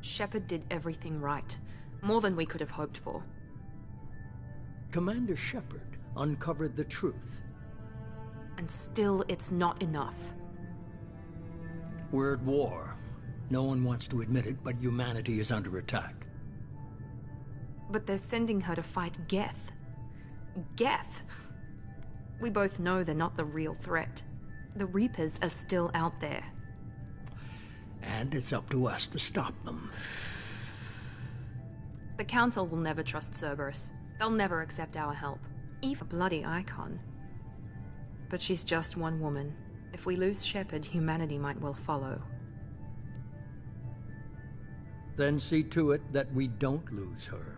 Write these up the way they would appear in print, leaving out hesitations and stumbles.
Shepard did everything right. More than we could have hoped for. Commander Shepard uncovered the truth. And still, it's not enough. We're at war. No one wants to admit it, but humanity is under attack. But they're sending her to fight Geth. Geth! We both know they're not the real threat. The Reapers are still out there. And it's up to us to stop them. The Council will never trust Cerberus. They'll never accept our help. Even a bloody icon. But she's just one woman. If we lose Shepard, humanity might well follow. Then see to it that we don't lose her.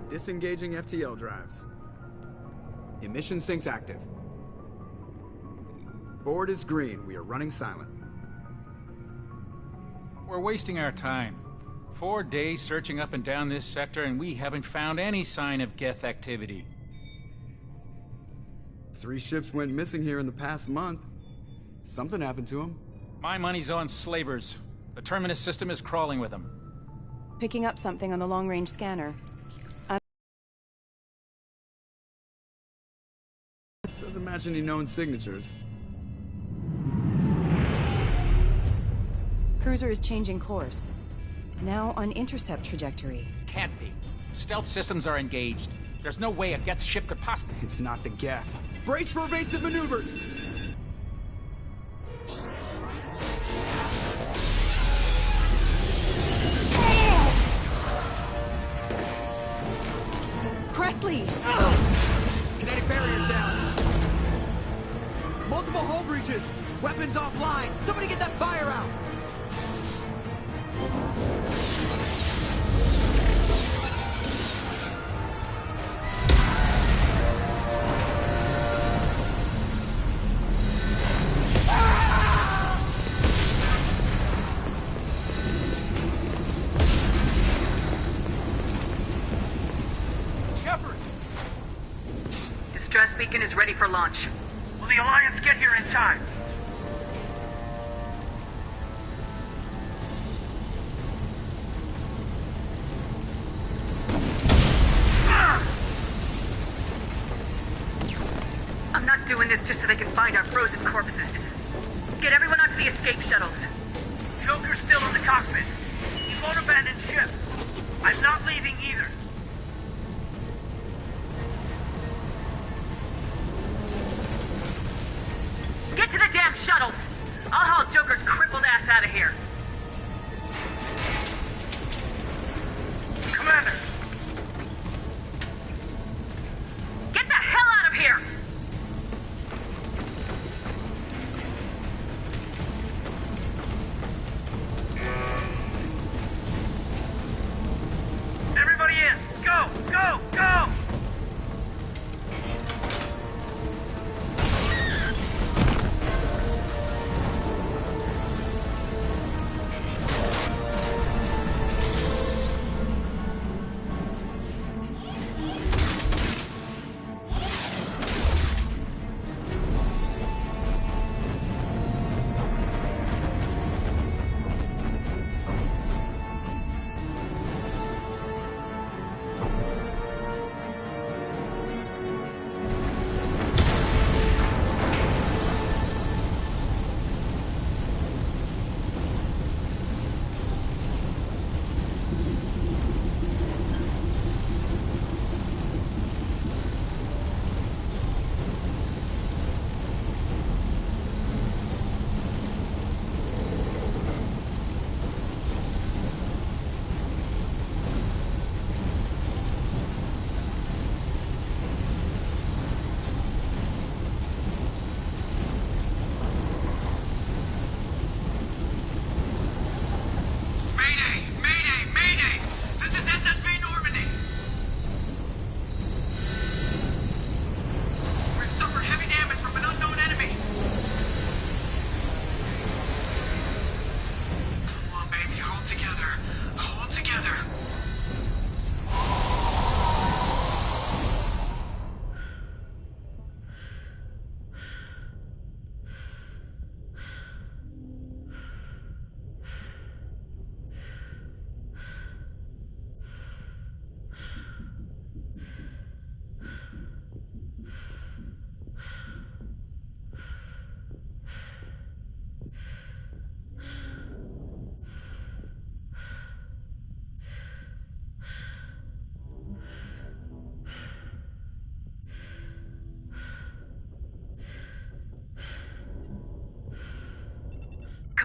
Disengaging FTL drives. Emission sinks active. Board is green. We are running silent. We're wasting our time. 4 days searching up and down this sector, and we haven't found any sign of Geth activity. 3 ships went missing here in the past month. Something happened to them. My money's on slavers. The Terminus system is crawling with them. Picking up something on the long-range scanner. Doesn't match any known signatures. Cruiser is changing course. Now on intercept trajectory. Can't be. Stealth systems are engaged. There's no way a Geth ship could possibly... It's not the Geth. Brace for evasive maneuvers! Presley! Kinetic barriers down. Multiple hull breaches. Weapons offline. Somebody get that fire out. Shepard! Distress beacon is ready for launch. Will the Alliance get here in time? I'm not doing this just so they can find our frozen corpses. Get everyone onto the escape shuttles. Joker's still in the cockpit. He won't abandon ship. I'm not leaving either. Get to the damn shuttles! I'll haul Joker's crippled ass out of here. Commander! Get the hell out of here! Everybody in! Go! Go! Go!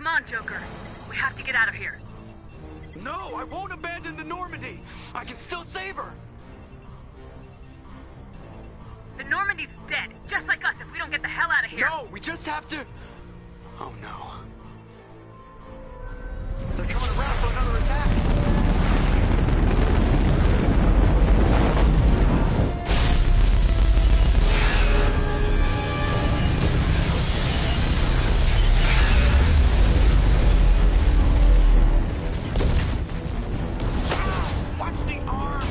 Come on, Joker. We have to get out of here. No, I won't abandon the Normandy! I can still save her! The Normandy's dead, just like us if we don't get the hell out of here. No, we just have to... Oh no. They're coming around for another attack! Watch the arm!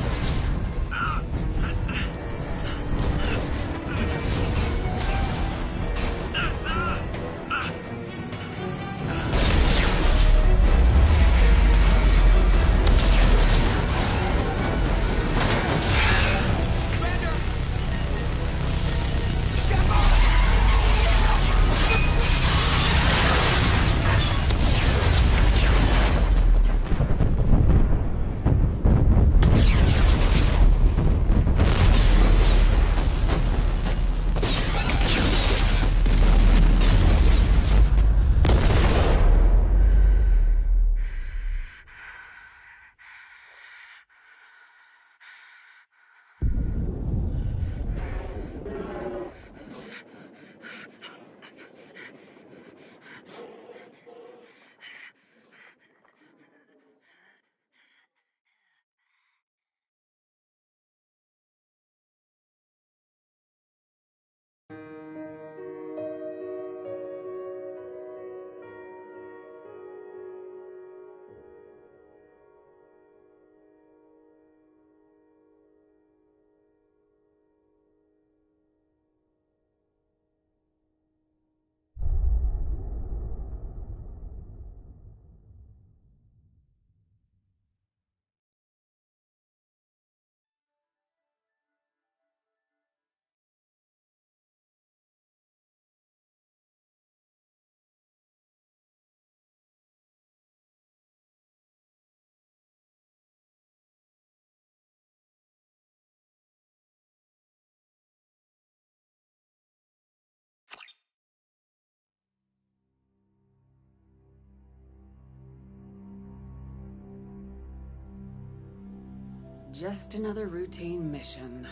Just another routine mission.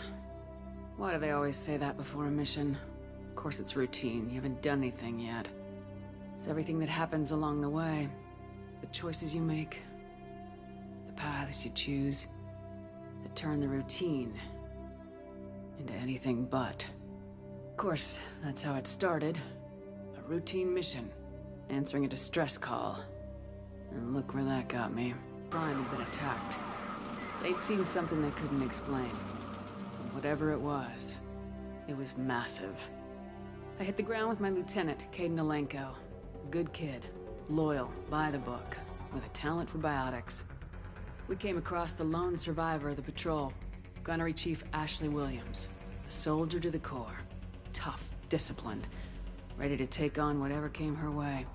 Why do they always say that before a mission? Of course it's routine, you haven't done anything yet. It's everything that happens along the way. The choices you make, the paths you choose, that turn the routine into anything but. Of course, that's how it started. A routine mission, answering a distress call. And look where that got me. Prime had been attacked. They'd seen something they couldn't explain. And whatever it was massive. I hit the ground with my lieutenant, Caden Alenko. A good kid, loyal, by the book, with a talent for biotics. We came across the lone survivor of the patrol, Gunnery Chief Ashley Williams. A soldier to the core. Tough, disciplined, ready to take on whatever came her way.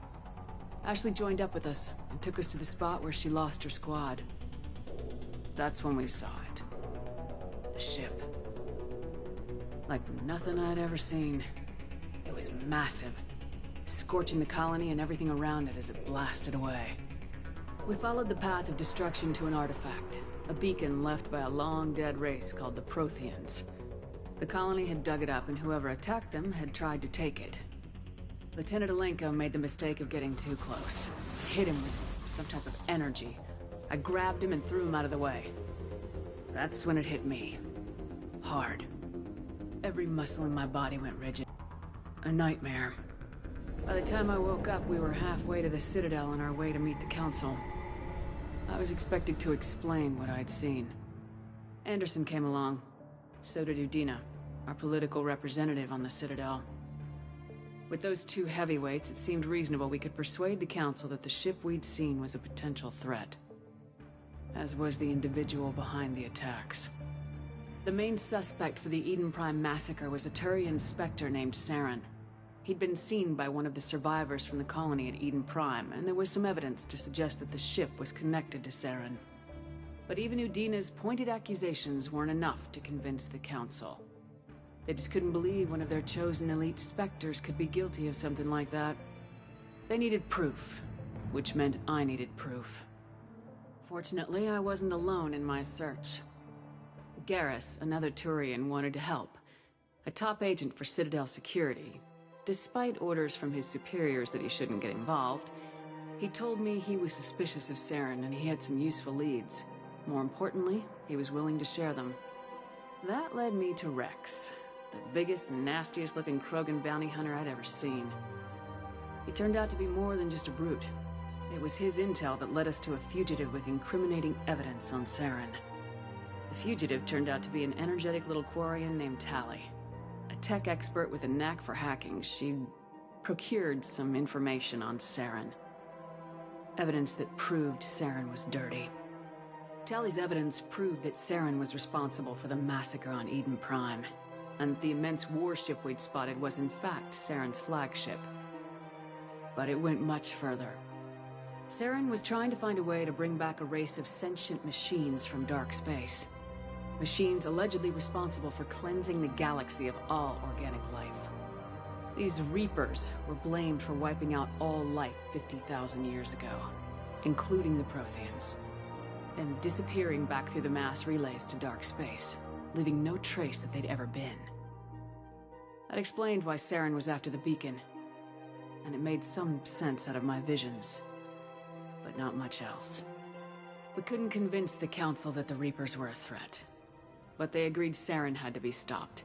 Ashley joined up with us and took us to the spot where she lost her squad. That's when we saw it. The ship. Like nothing I'd ever seen. It was massive, scorching the colony and everything around it as it blasted away. We followed the path of destruction to an artifact, a beacon left by a long-dead race called the Protheans. The colony had dug it up, and whoever attacked them had tried to take it. Lieutenant Alenko made the mistake of getting too close. Hit him with some type of energy. I grabbed him and threw him out of the way. That's when it hit me. Hard. Every muscle in my body went rigid. A nightmare. By the time I woke up, we were halfway to the Citadel on our way to meet the Council. I was expected to explain what I'd seen. Anderson came along. So did Udina, our political representative on the Citadel. With those two heavyweights, it seemed reasonable we could persuade the Council that the ship we'd seen was a potential threat. As was the individual behind the attacks. The main suspect for the Eden Prime massacre was a Turian Spectre named Saren. He'd been seen by one of the survivors from the colony at Eden Prime, and there was some evidence to suggest that the ship was connected to Saren. But even Udina's pointed accusations weren't enough to convince the Council. They just couldn't believe one of their chosen elite Spectres could be guilty of something like that. They needed proof, which meant I needed proof. Fortunately, I wasn't alone in my search. Garrus, another Turian, wanted to help. A top agent for Citadel Security. Despite orders from his superiors that he shouldn't get involved, he told me he was suspicious of Saren and he had some useful leads. More importantly, he was willing to share them. That led me to Rex, the biggest, nastiest looking Krogan bounty hunter I'd ever seen. He turned out to be more than just a brute. It was his intel that led us to a fugitive with incriminating evidence on Saren. The fugitive turned out to be an energetic little Quarian named Tali. A tech expert with a knack for hacking, she'd procured some information on Saren. Evidence that proved Saren was dirty. Tali's evidence proved that Saren was responsible for the massacre on Eden Prime, and the immense warship we'd spotted was in fact Saren's flagship. But it went much further. Saren was trying to find a way to bring back a race of sentient machines from dark space. Machines allegedly responsible for cleansing the galaxy of all organic life. These Reapers were blamed for wiping out all life 50,000 years ago, including the Protheans, and disappearing back through the mass relays to dark space, leaving no trace that they'd ever been. That explained why Saren was after the beacon, and it made some sense out of my visions, but not much else. We couldn't convince the Council that the Reapers were a threat, but they agreed Saren had to be stopped.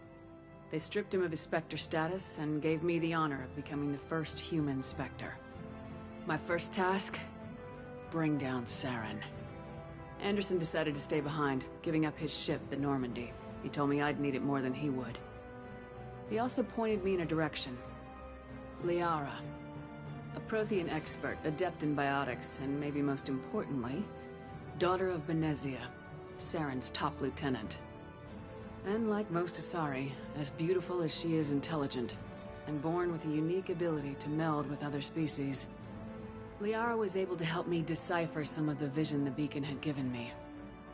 They stripped him of his Spectre status and gave me the honor of becoming the first human Spectre. My first task? Bring down Saren. Anderson decided to stay behind, giving up his ship, the Normandy. He told me I'd need it more than he would. He also pointed me in a direction. Liara. A Prothean expert, adept in biotics, and maybe most importantly, daughter of Benezia, Saren's top lieutenant. And like most Asari, as beautiful as she is intelligent, and born with a unique ability to meld with other species. Liara was able to help me decipher some of the vision the beacon had given me.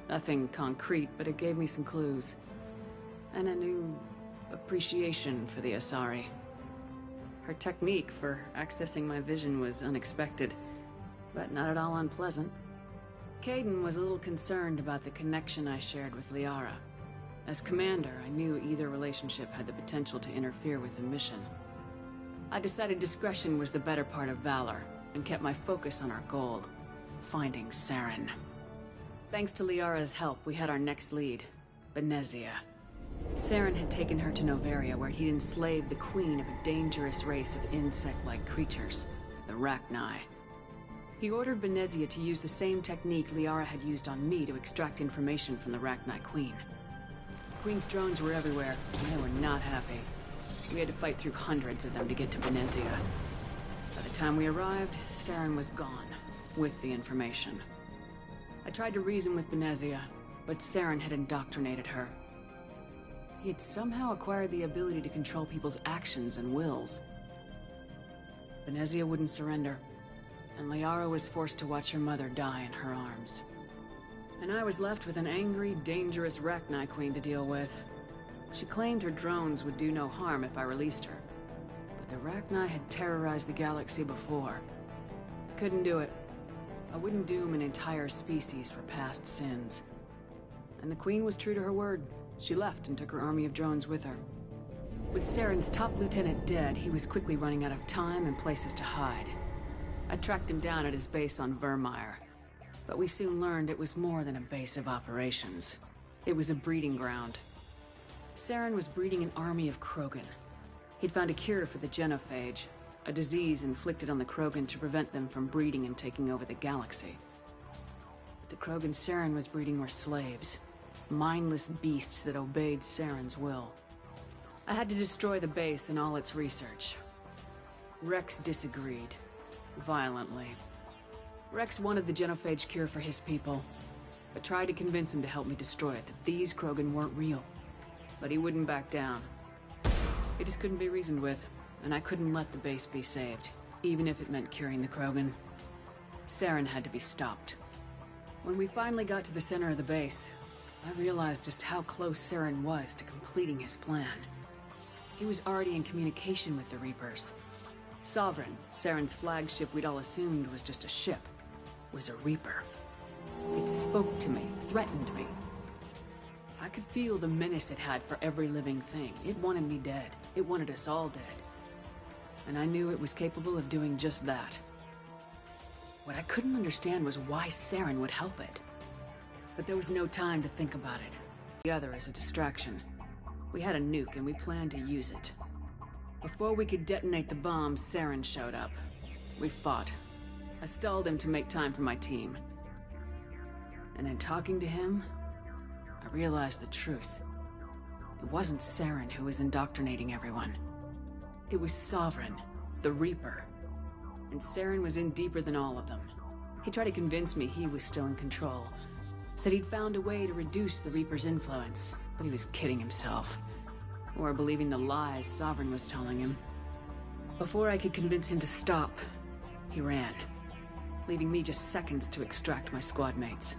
Nothing concrete, but it gave me some clues. And a new appreciation for the Asari. Her technique for accessing my vision was unexpected, but not at all unpleasant. Kaidan was a little concerned about the connection I shared with Liara. As commander, I knew either relationship had the potential to interfere with the mission. I decided discretion was the better part of valor, and kept my focus on our goal, finding Saren. Thanks to Liara's help, we had our next lead, Benezia. Saren had taken her to Noveria, where he'd enslaved the queen of a dangerous race of insect-like creatures, the Rachni. He ordered Benezia to use the same technique Liara had used on me to extract information from the Rachni queen. The queen's drones were everywhere, and they were not happy. We had to fight through hundreds of them to get to Benezia. By the time we arrived, Saren was gone, with the information. I tried to reason with Benezia, but Saren had indoctrinated her. He had somehow acquired the ability to control people's actions and wills. Benezia wouldn't surrender, and Liara was forced to watch her mother die in her arms. And I was left with an angry, dangerous Rachni queen to deal with. She claimed her drones would do no harm if I released her. The Rachni had terrorized the galaxy before. I couldn't do it. I wouldn't doom an entire species for past sins. And the Queen was true to her word. She left and took her army of drones with her. With Saren's top lieutenant dead, he was quickly running out of time and places to hide. I tracked him down at his base on Vermeer, but we soon learned it was more than a base of operations. It was a breeding ground. Saren was breeding an army of Krogan. He'd found a cure for the genophage, a disease inflicted on the Krogan to prevent them from breeding and taking over the galaxy. But the Krogan Saren was breeding were slaves, mindless beasts that obeyed Saren's will. I had to destroy the base and all its research. Rex disagreed, violently. Rex wanted the genophage cure for his people, but tried to convince him to help me destroy it, that these Krogan weren't real. But he wouldn't back down. He just couldn't be reasoned with, and I couldn't let the base be saved, even if it meant curing the Krogan. Saren had to be stopped. When we finally got to the center of the base, I realized just how close Saren was to completing his plan. He was already in communication with the Reapers. Sovereign, Saren's flagship we'd all assumed was just a ship, was a Reaper. It spoke to me, threatened me. I could feel the menace it had for every living thing. It wanted me dead. It wanted us all dead. And I knew it was capable of doing just that. What I couldn't understand was why Saren would help it. But there was no time to think about it. The other as a distraction. We had a nuke and we planned to use it. Before we could detonate the bomb, Saren showed up. We fought. I stalled him to make time for my team. And in talking to him, I realized the truth. It wasn't Saren who was indoctrinating everyone. It was Sovereign, the Reaper. And Saren was in deeper than all of them. He tried to convince me he was still in control. Said he'd found a way to reduce the Reaper's influence, but he was kidding himself. Or believing the lies Sovereign was telling him. Before I could convince him to stop, he ran, leaving me just seconds to extract my squad mates.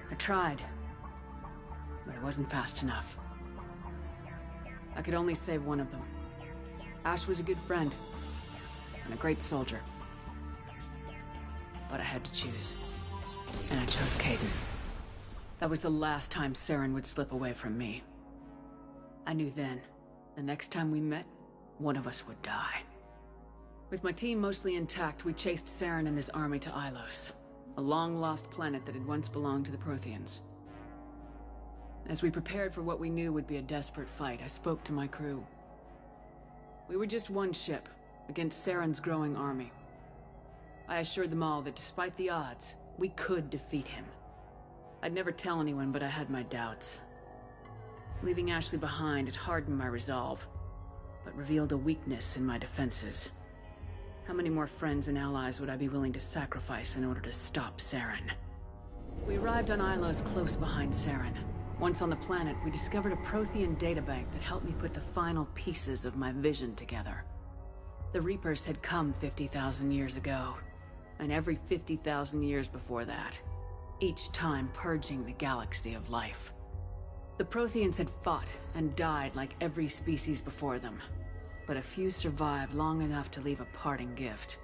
I tried, but it wasn't fast enough. I could only save one of them. Ash was a good friend, and a great soldier. But I had to choose, and I chose Caden. That was the last time Saren would slip away from me. I knew then, the next time we met, one of us would die. With my team mostly intact, we chased Saren and his army to AFALOZ, a long-lost planet that had once belonged to the Protheans. As we prepared for what we knew would be a desperate fight, I spoke to my crew. We were just one ship, against Saren's growing army. I assured them all that despite the odds, we could defeat him. I'd never tell anyone, but I had my doubts. Leaving Ashley behind, it hardened my resolve, but revealed a weakness in my defenses. How many more friends and allies would I be willing to sacrifice in order to stop Saren? We arrived on AFALOZ close behind Saren. Once on the planet, we discovered a Prothean databank that helped me put the final pieces of my vision together. The Reapers had come 50,000 years ago, and every 50,000 years before that, each time purging the galaxy of life. The Protheans had fought and died like every species before them, but a few survived long enough to leave a parting gift.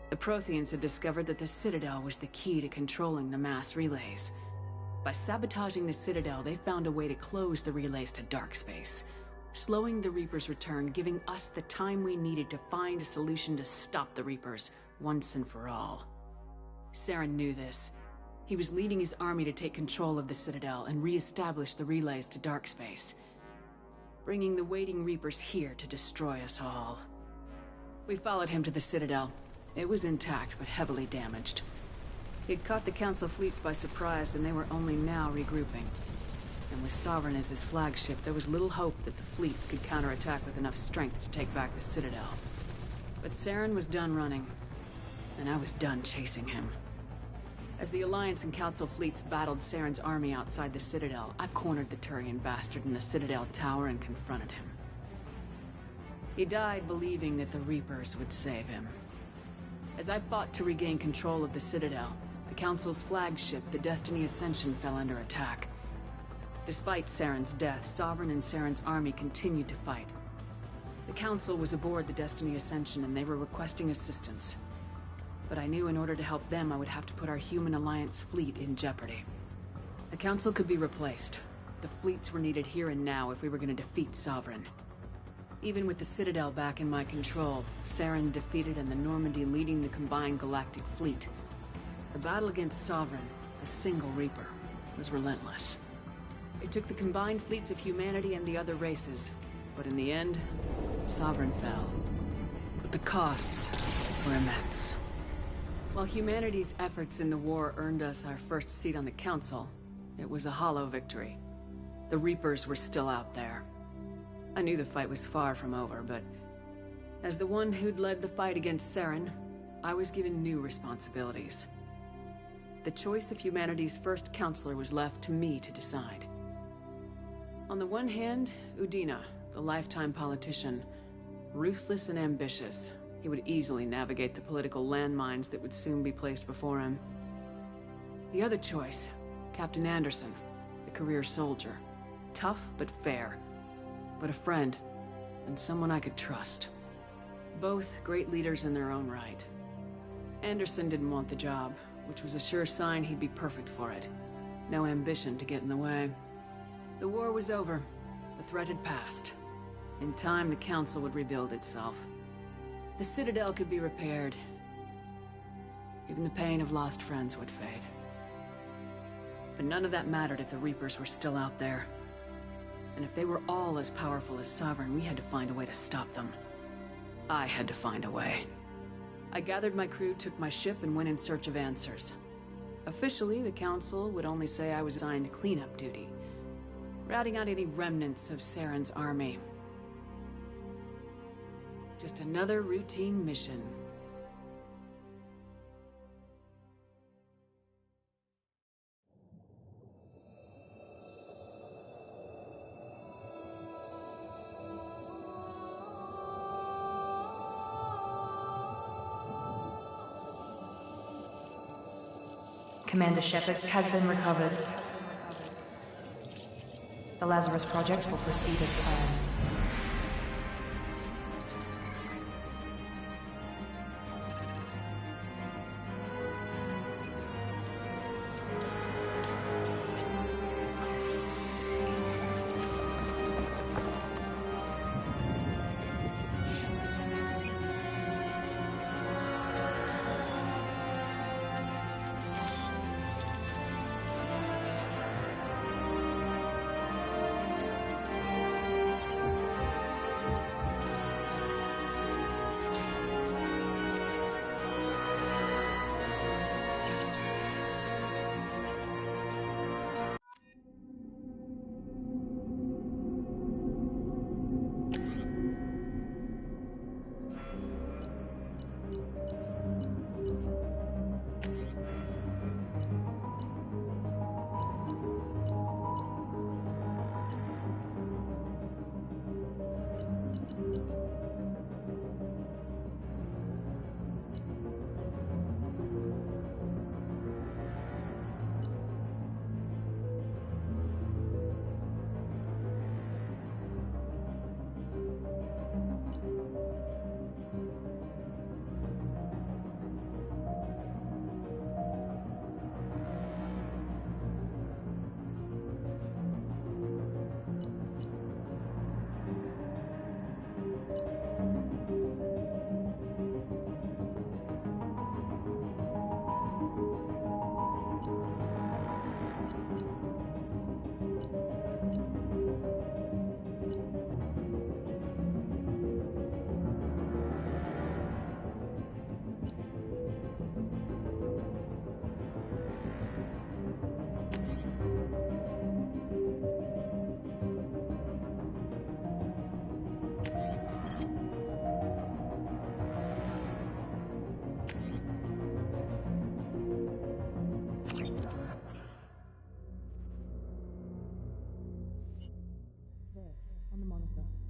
The Protheans had discovered that the Citadel was the key to controlling the mass relays. By sabotaging the Citadel, they found a way to close the relays to dark space, slowing the Reapers' return, giving us the time we needed to find a solution to stop the Reapers once and for all. Saren knew this. He was leading his army to take control of the Citadel and re-establish the relays to dark space, bringing the waiting Reapers here to destroy us all. We followed him to the Citadel. It was intact, but heavily damaged. He'd caught the Council fleets by surprise, and they were only now regrouping. And with Sovereign as his flagship, there was little hope that the fleets could counterattack with enough strength to take back the Citadel. But Saren was done running, and I was done chasing him. As the Alliance and Council fleets battled Saren's army outside the Citadel, I cornered the Turian bastard in the Citadel tower and confronted him. He died believing that the Reapers would save him. As I fought to regain control of the Citadel, the Council's flagship, the Destiny Ascension, fell under attack. Despite Saren's death, Sovereign and Saren's army continued to fight. The Council was aboard the Destiny Ascension and they were requesting assistance. But I knew in order to help them, I would have to put our human Alliance fleet in jeopardy. The Council could be replaced. The fleets were needed here and now if we were going to defeat Sovereign. Even with the Citadel back in my control, Saren defeated and the Normandy leading the combined galactic fleet. The battle against Sovereign, a single Reaper, was relentless. It took the combined fleets of humanity and the other races, but in the end, Sovereign fell. But the costs were immense. While humanity's efforts in the war earned us our first seat on the Council, it was a hollow victory. The Reapers were still out there. I knew the fight was far from over, but as the one who'd led the fight against Saren, I was given new responsibilities. The choice of humanity's first counselor was left to me to decide. On the one hand, Udina, the lifetime politician, ruthless and ambitious. He would easily navigate the political landmines that would soon be placed before him. The other choice, Captain Anderson, the career soldier. Tough but fair, but a friend, and someone I could trust. Both great leaders in their own right. Anderson didn't want the job, which was a sure sign he'd be perfect for it. No ambition to get in the way. The war was over. The threat had passed. In time, the Council would rebuild itself. The Citadel could be repaired. Even the pain of lost friends would fade. But none of that mattered if the Reapers were still out there. And if they were all as powerful as Sovereign, we had to find a way to stop them. I had to find a way. I gathered my crew, took my ship, and went in search of answers. Officially, the Council would only say I was assigned cleanup duty, routing out any remnants of Saren's army. Just another routine mission. Commander Shepard has been recovered. The Lazarus Project will proceed as planned.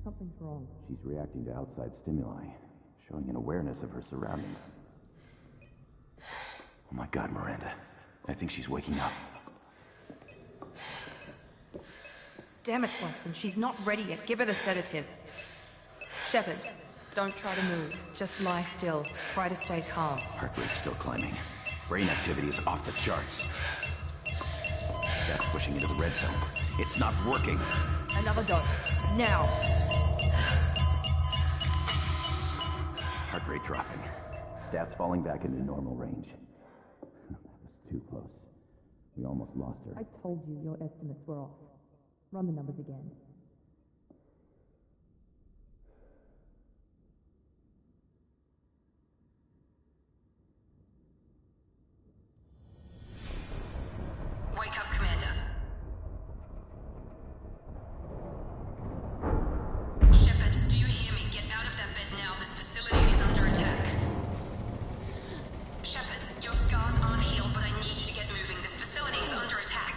Something's wrong. She's reacting to outside stimuli, showing an awareness of her surroundings. Oh my God, Miranda. I think she's waking up. Damn it, Wilson. She's not ready yet. Give her the sedative. Shepard, don't try to move. Just lie still. Try to stay calm. Heart rate's still climbing. Brain activity is off the charts. Stats pushing into the red zone. It's not working. Another dose. Now. Heart rate dropping. Stats falling back into normal range. That was too close. We almost lost her. I told you your estimates were off. Run the numbers again. Wake up, Commander. Shepard, do you hear me? Get out of that bed now. This facility is under attack. Shepard, your scars aren't healed, but I need you to get moving. This facility is under attack.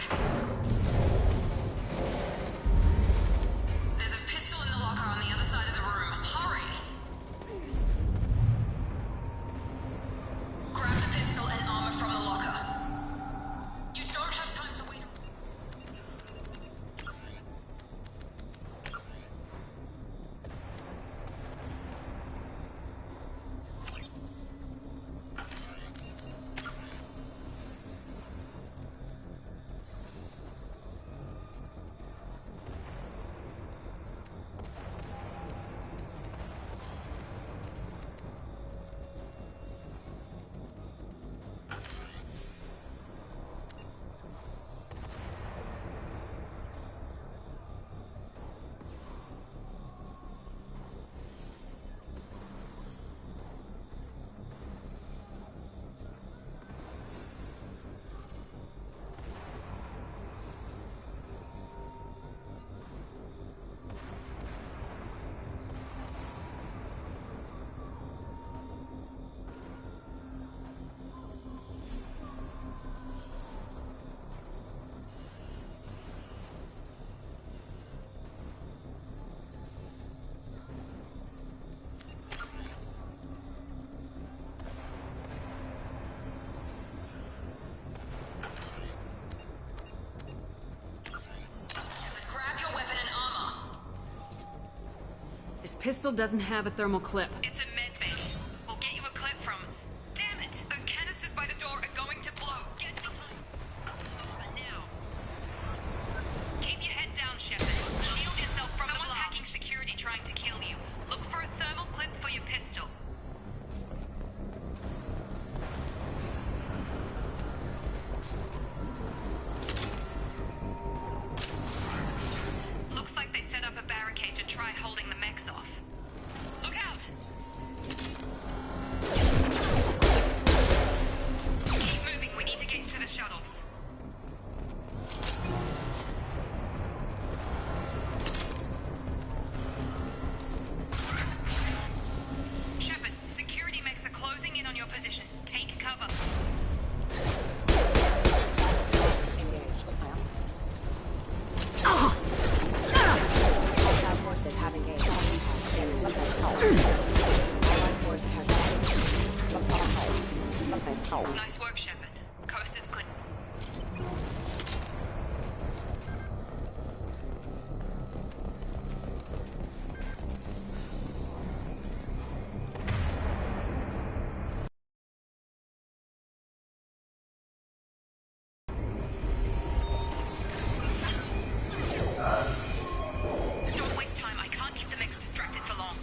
pistol doesn't have a thermal clip. It's a med bay. We'll get you a clip from... Damn it! Those canisters by the door are going to blow. Get behind. But now... Keep your head down, Shepard. Shield yourself from the blast. Someone's hacking security trying to kill you. Look for a thermal clip for your pistol. Looks like they set up a barricade to try holding the mechs off. Look out! Keep moving, we need to get to the shuttles. Shepard, security mechs are closing in on your position. Take cover. Nice work, Shepard. Coast is clear. Don't waste time. I can't keep the mechs distracted for long.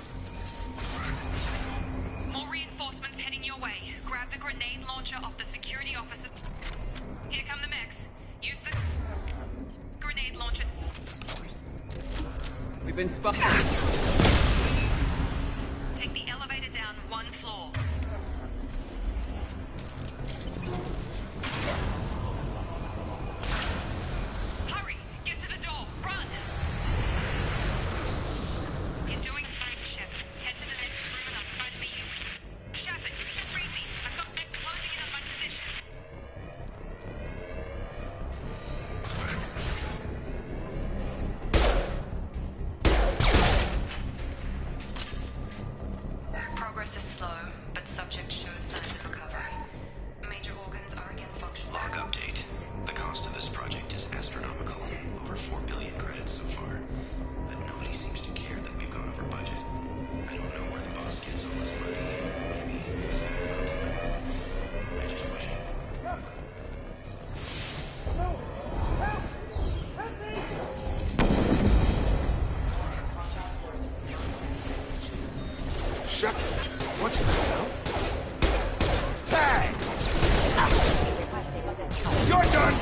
More reinforcements heading your way. Grab the grenade launcher off the security officer. Here come the mechs. Use the grenade launcher. We've been spotted. Take the elevator down one floor. Hurry! Get to the door! Run! You're doing fine, Shepard. Head to the next room and I'll try to meet you. Shepard, read me. I've got mech closing in on my position. Progress is slow, but subject shows signs of recovery. Major organs are again functional. Log update. The cost of this project is astronomical. Over 4 billion credits so far. But nobody seems to care that we've gone over budget. I don't know where the boss gets all this money. Maybe it's I just wish. Shut up. What the hell? Tag! You're done!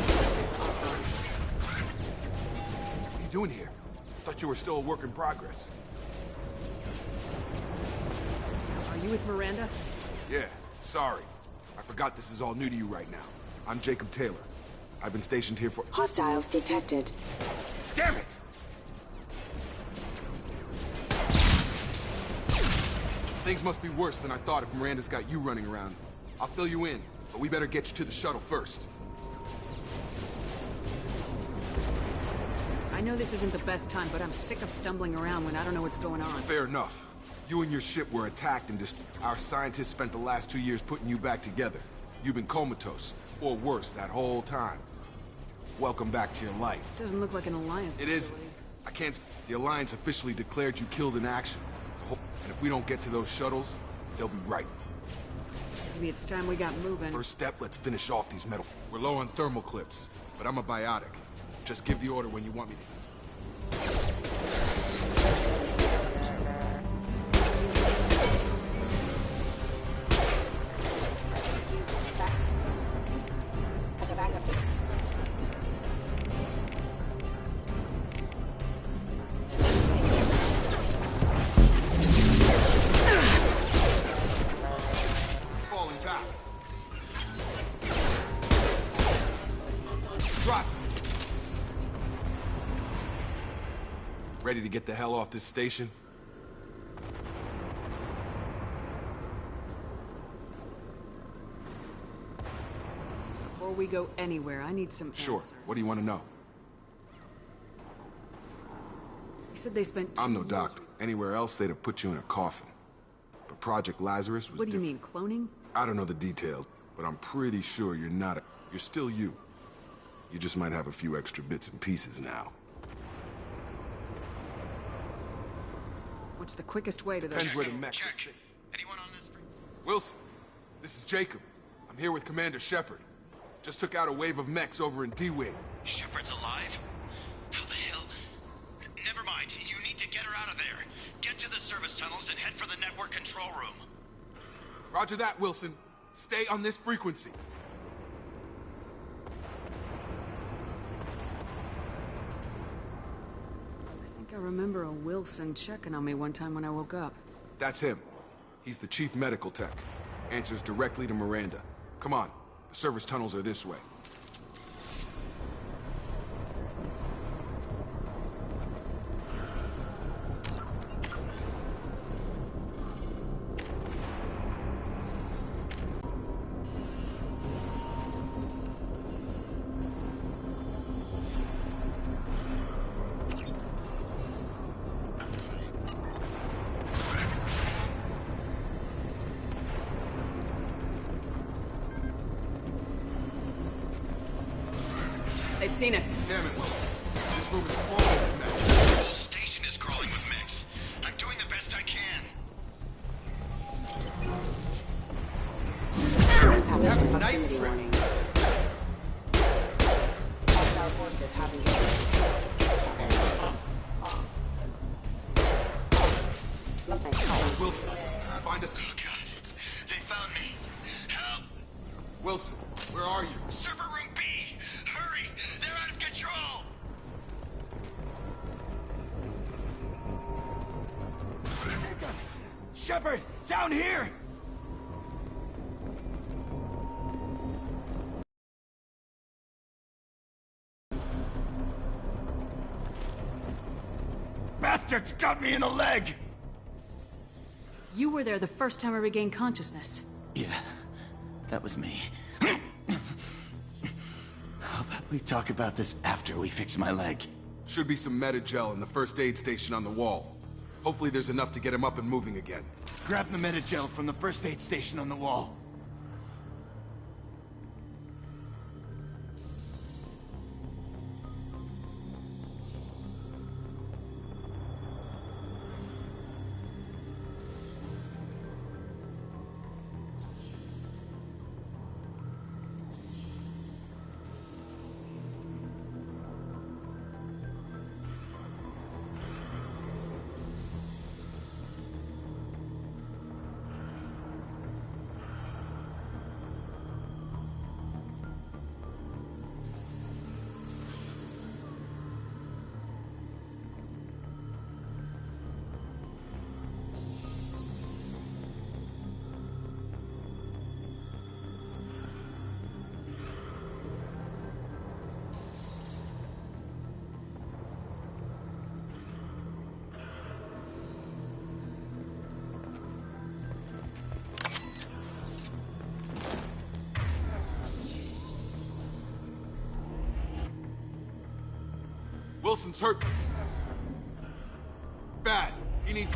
What are you doing here? Thought you were still a work in progress. Are you with Miranda? Yeah, sorry. I forgot this is all new to you right now. I'm Jacob Taylor. I've been stationed here for... Hostiles detected. Damn it! Things must be worse than I thought if Miranda's got you running around. I'll fill you in, but we better get you to the shuttle first. I know this isn't the best time, but I'm sick of stumbling around when I don't know what's going on. Fair enough. You and your ship were attacked and our scientists spent the last 2 years putting you back together. You've been comatose, or worse, that whole time. Welcome back to your life. This doesn't look like an alliance It is. I can't... The Alliance officially declared you killed in action. And if we don't get to those shuttles, they'll be right. Maybe it's time we got moving. First step, let's finish off these metal... We're low on thermal clips, but I'm a biotic. Just give the order when you want me to. Falling back. Drop. Ready to get the hell off this station? Before we go anywhere, I need some Sure. answers. What do you want to know? You said they spent I'm no doctor. Anywhere else, they'd have put you in a coffin. But Project Lazarus was What do you different. mean, cloning? I don't know the details, but I'm pretty sure you're not You're still you. You just might have a few extra bits and pieces now. What's the quickest way to the... Depends where the mechs are. Check. Anyone on this? Wilson, this is Jacob. I'm here with Commander Shepard. Just took out a wave of mechs over in D-Wing. Shepard's alive? How the hell? Never mind. You need to get her out of there. Get to the service tunnels and head for the network control room. Roger that, Wilson. Stay on this frequency. I think I remember a Wilson checking on me one time when I woke up. That's him. He's the chief medical tech. Answers directly to Miranda. Come on. The service tunnels are this way. They've seen us. Damn it, Wilson. This room is full of mechs. The whole station is crawling with mechs. I'm doing the best I can. Nice trick. Hostile forces having Wilson, find us. Oh, God. They found me. Help! Wilson, where are you? Server room B! Hurry! They're out of control! Shepard, down here! Bastards got me in the leg! You were there the first time I regained consciousness. Yeah, that was me. How about we talk about this after we fix my leg? Should be some Metagel in the first aid station on the wall. Hopefully there's enough to get him up and moving again. Grab the Metagel from the first aid station on the wall. Wilson's hurt. Bad. He needs...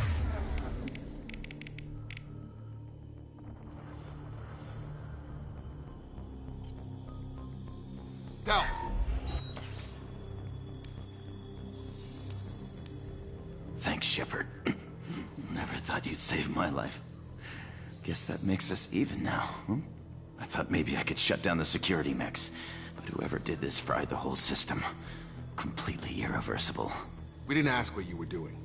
Down. Thanks, Shepard. Never thought you'd save my life. Guess that makes us even now, huh? I thought maybe I could shut down the security mechs, but whoever did this fried the whole system. Completely irreversible. We didn't ask what you were doing.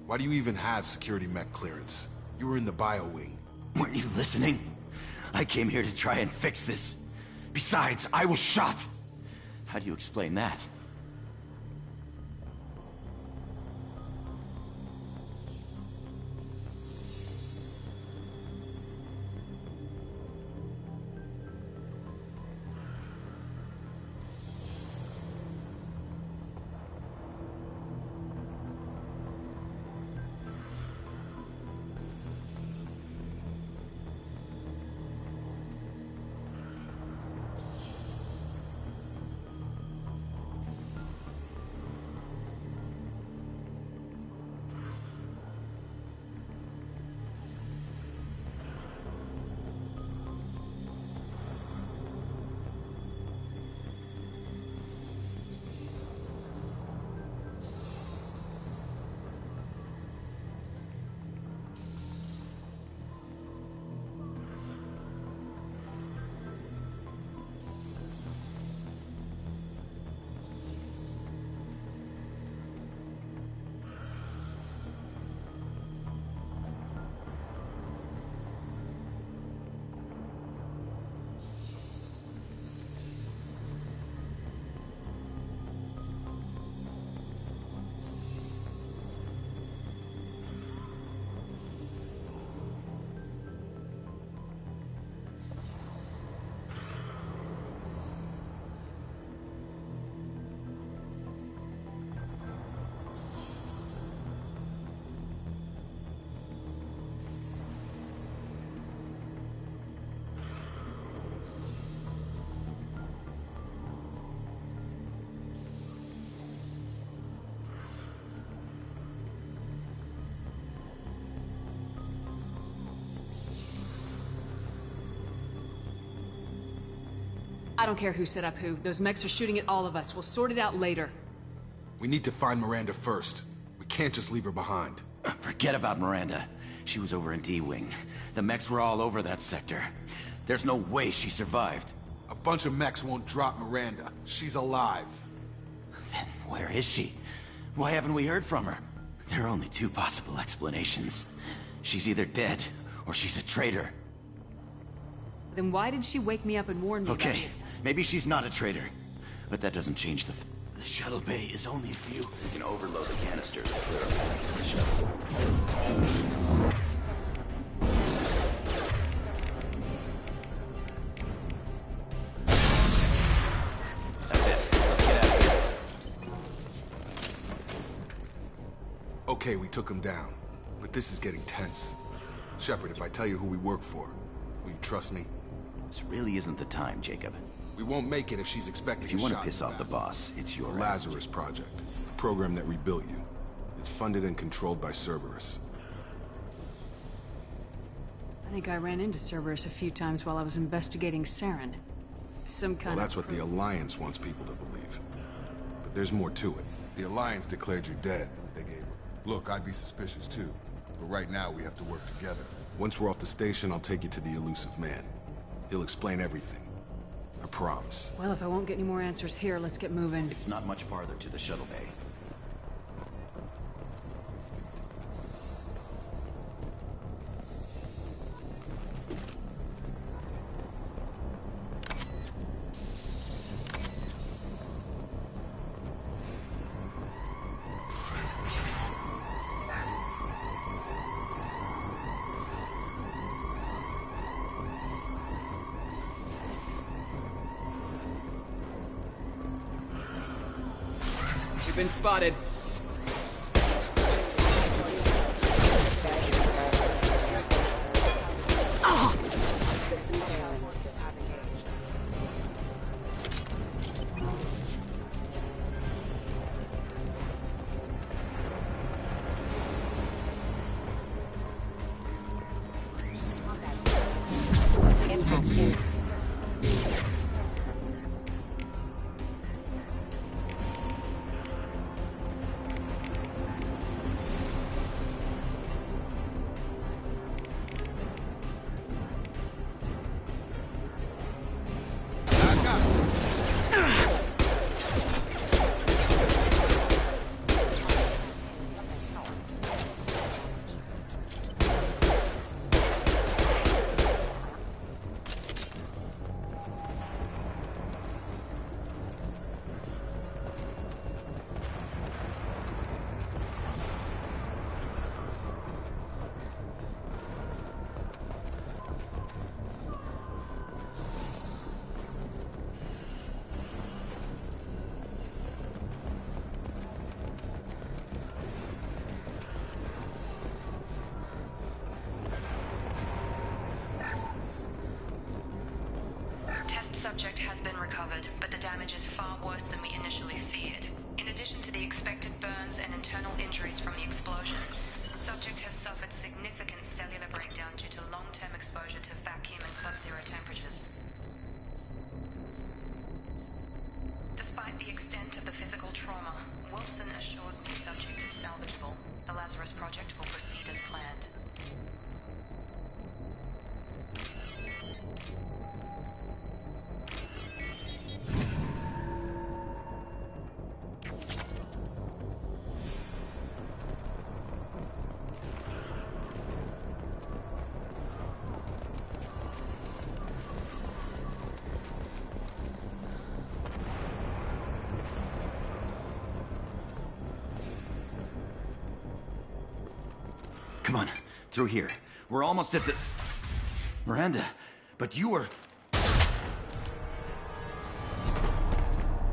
Why do you even have security mech clearance? You were in the bio wing. Weren't you listening? I came here to try and fix this. Besides, I was shot. How do you explain that? I don't care who set up who. Those mechs are shooting at all of us. We'll sort it out later. We need to find Miranda first. We can't just leave her behind. Forget about Miranda. She was over in D-Wing. The mechs were all over that sector. There's no way she survived. A bunch of mechs won't drop Miranda. She's alive. Then where is she? Why haven't we heard from her? There are only two possible explanations. She's either dead, or she's a traitor. Then why did she wake me up and warn me about Okay, it? maybe she's not a traitor. But that doesn't change the shuttle bay is only for you. You can overload the canisters to clear a path for the shuttle. That's it. Let's get out of here. Okay, we took him down. But this is getting tense. Shepard, if I tell you who we work for, will you trust me? This really isn't the time, Jacob. We won't make it if she's expecting If you want to shot piss in off the back. boss, it's your The Lazarus Project, a program that rebuilt you. It's funded and controlled by Cerberus. I think I ran into Cerberus a few times while I was investigating Saren. Some kind Well, that's what the Alliance wants people to believe. But there's more to it. The Alliance declared you dead. They gave her. Look, I'd be suspicious too. But right now, we have to work together. Once we're off the station, I'll take you to the elusive man. He'll explain everything. I promise. Well, if I won't get any more answers here, let's get moving. It's not much farther to the shuttle bay. You've been spotted. Subject has been recovered, but the damage is far worse than we initially feared. In addition to the expected burns and internal injuries from the explosion, subject has suffered significant cellular breakdown due to long-term exposure to vacuum and sub-zero temperatures. Despite the extent of the physical trauma, Wilson assures me subject is salvageable. The Lazarus Project will proceed as planned. Come on, through here. We're almost at the... Miranda, but you were...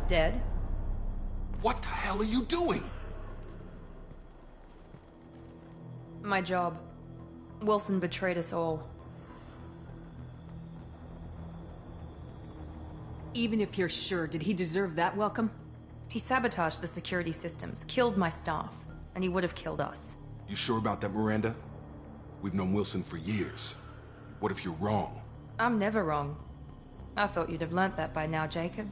Dead? What the hell are you doing? My job. Wilson betrayed us all. Even if you're sure, did he deserve that welcome? He sabotaged the security systems, killed my staff, and he would have killed us. You sure about that, Miranda? We've known Wilson for years. What if you're wrong? I'm never wrong. I thought you'd have learnt that by now, Jacob.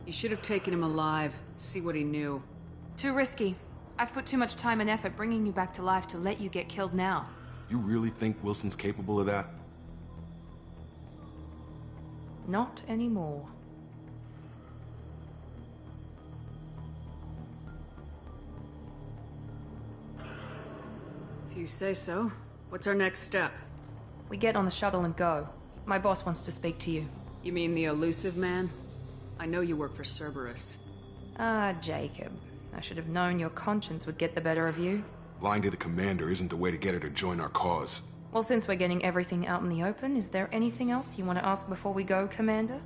You should have taken him alive. See what he knew. Too risky. I've put too much time and effort bringing you back to life to let you get killed now. You really think Wilson's capable of that? Not anymore. If you say so. What's our next step? We get on the shuttle and go. My boss wants to speak to you. You mean the elusive man? I know you work for Cerberus. Ah, Jacob. I should have known your conscience would get the better of you. Lying to the commander isn't the way to get her to join our cause. Well, since we're getting everything out in the open, is there anything else you want to ask before we go, Commander?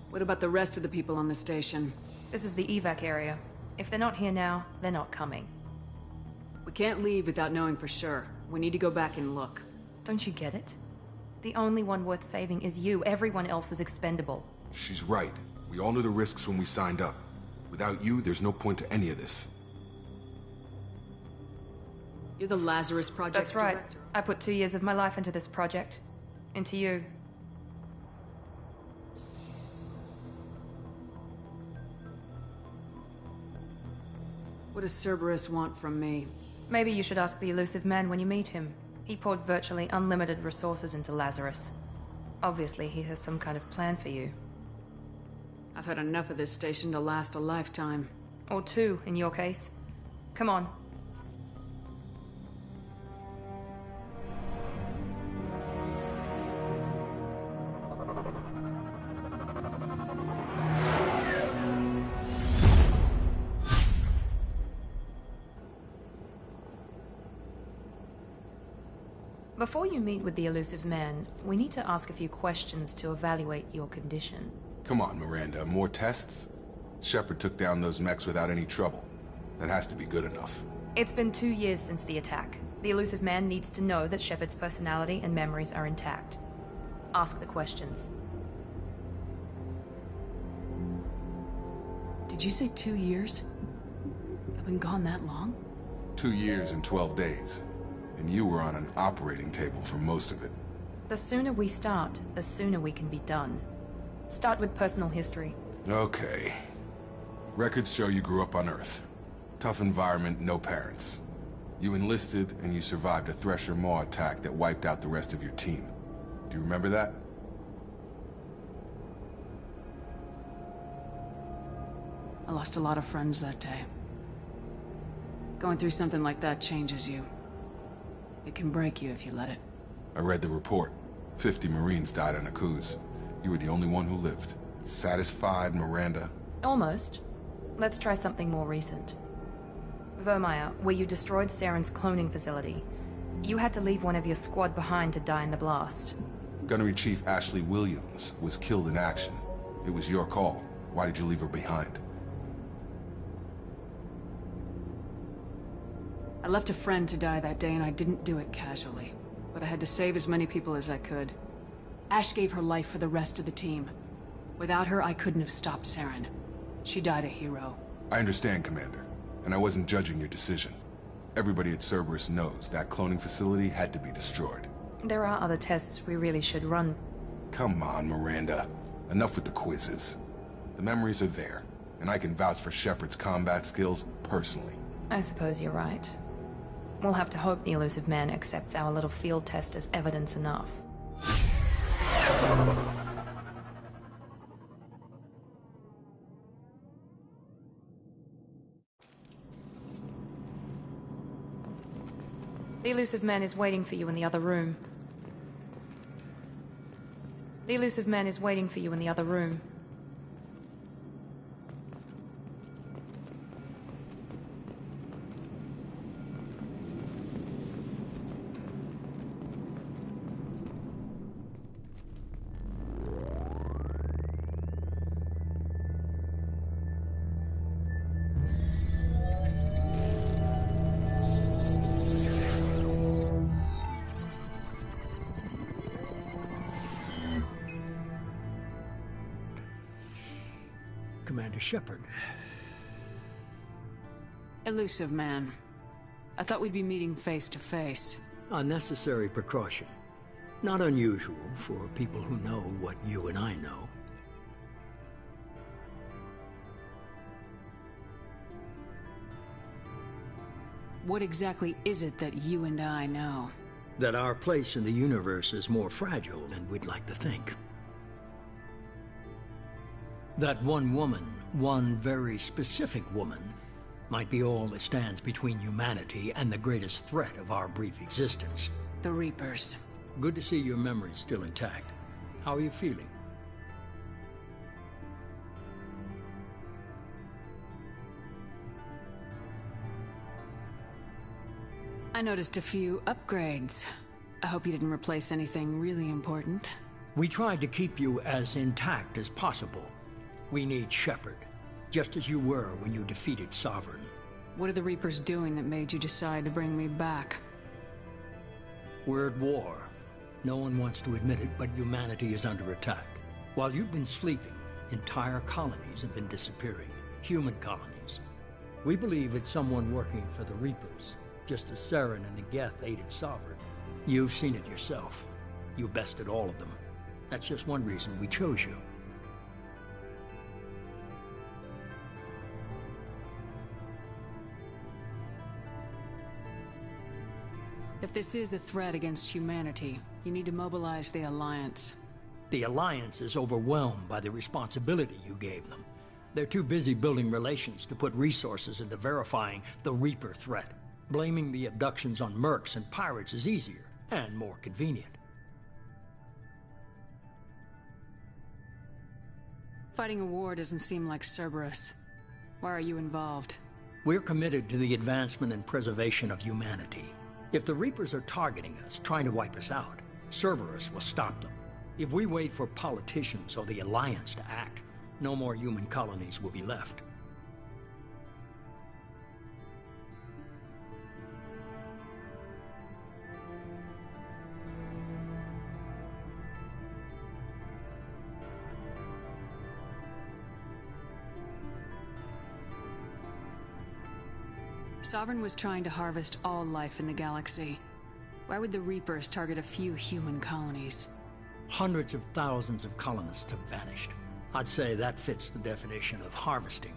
What about the rest of the people on the station? This is the evac area. If they're not here now, they're not coming. We can't leave without knowing for sure. We need to go back and look. Don't you get it? The only one worth saving is you. Everyone else is expendable. She's right. We all knew the risks when we signed up. Without you, there's no point to any of this. You're the Lazarus Project That's right. director. I put 2 years of my life into this project. Into you. What does Cerberus want from me? Maybe you should ask the elusive man when you meet him. He poured virtually unlimited resources into Lazarus. Obviously, he has some kind of plan for you. I've had enough of this station to last a lifetime. Or 2, in your case. Come on. Before you meet with the elusive man, we need to ask a few questions to evaluate your condition. Come on, Miranda. More tests? Shepard took down those mechs without any trouble. That has to be good enough. It's been 2 years since the attack. The elusive man needs to know that Shepard's personality and memories are intact. Ask the questions. Did you say 2 years? I've been gone that long? 2 years and 12 days. And you were on an operating table for most of it. The sooner we start, the sooner we can be done. Start with personal history. Okay. Records show you grew up on Earth. Tough environment, no parents. You enlisted, and you survived a Thresher Maw attack that wiped out the rest of your team. Do you remember that? I lost a lot of friends that day. Going through something like that changes you. It can break you if you let it. I read the report. 50 Marines died on Akuz. You were the only one who lived. Satisfied, Miranda? Almost. Let's try something more recent. Vermeer, where you destroyed Saren's cloning facility. You had to leave one of your squad behind to die in the blast. Gunnery Chief Ashley Williams was killed in action. It was your call. Why did you leave her behind? I left a friend to die that day and I didn't do it casually. But I had to save as many people as I could. Ash gave her life for the rest of the team. Without her, I couldn't have stopped Saren. She died a hero. I understand, Commander. And I wasn't judging your decision. Everybody at Cerberus knows that cloning facility had to be destroyed. There are other tests we really should run. Come on, Miranda. Enough with the quizzes. The memories are there, and I can vouch for Shepard's combat skills personally. I suppose you're right. We'll have to hope the elusive man accepts our little field test as evidence enough. The elusive man is waiting for you in the other room. The elusive man is waiting for you in the other room. Commander Shepard, Elusive man. I thought we'd be meeting face to face. A necessary precaution. Not unusual for people who know what you and I know. What exactly is it that you and I know? That our place in the universe is more fragile than we'd like to think. That one woman, one very specific woman, might be all that stands between humanity and the greatest threat of our brief existence. The Reapers. Good to see your memory's still intact. How are you feeling? I noticed a few upgrades. I hope you didn't replace anything really important. We tried to keep you as intact as possible. We need Shepard, just as you were when you defeated Sovereign. What are the Reapers doing that made you decide to bring me back? We're at war. No one wants to admit it, but humanity is under attack. While you've been sleeping, entire colonies have been disappearing. Human colonies. We believe it's someone working for the Reapers, just as Saren and the Geth aided Sovereign. You've seen it yourself. You bested all of them. That's just one reason we chose you. If this is a threat against humanity, you need to mobilize the Alliance. The Alliance is overwhelmed by the responsibility you gave them. They're too busy building relations to put resources into verifying the Reaper threat. Blaming the abductions on mercs and pirates is easier and more convenient. Fighting a war doesn't seem like Cerberus. Why are you involved? We're committed to the advancement and preservation of humanity. If the Reapers are targeting us, trying to wipe us out, Cerberus will stop them. If we wait for politicians or the Alliance to act, no more human colonies will be left. Sovereign was trying to harvest all life in the galaxy. Why would the Reapers target a few human colonies? Hundreds of thousands of colonists have vanished. I'd say that fits the definition of harvesting.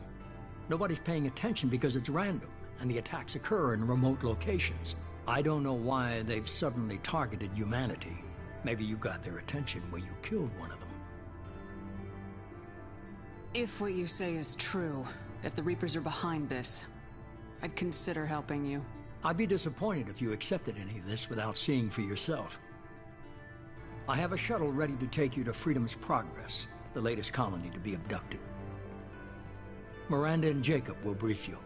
Nobody's paying attention because it's random, and the attacks occur in remote locations. I don't know why they've suddenly targeted humanity. Maybe you got their attention when you killed one of them. If what you say is true, if the Reapers are behind this, I'd consider helping you. I'd be disappointed if you accepted any of this without seeing for yourself. I have a shuttle ready to take you to Freedom's Progress, the latest colony to be abducted. Miranda and Jacob will brief you.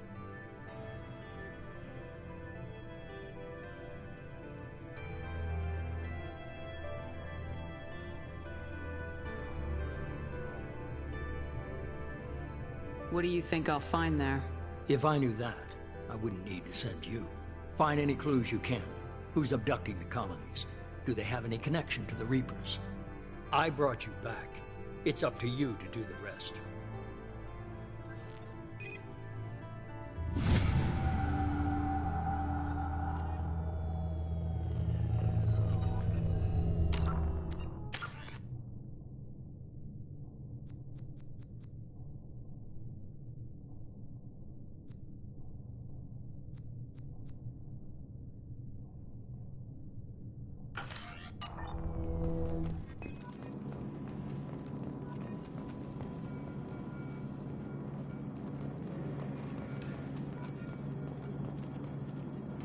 What do you think I'll find there? If I knew that, I wouldn't need to send you. Find any clues you can. Who's abducting the colonies? Do they have any connection to the Reapers? I brought you back. It's up to you to do the rest.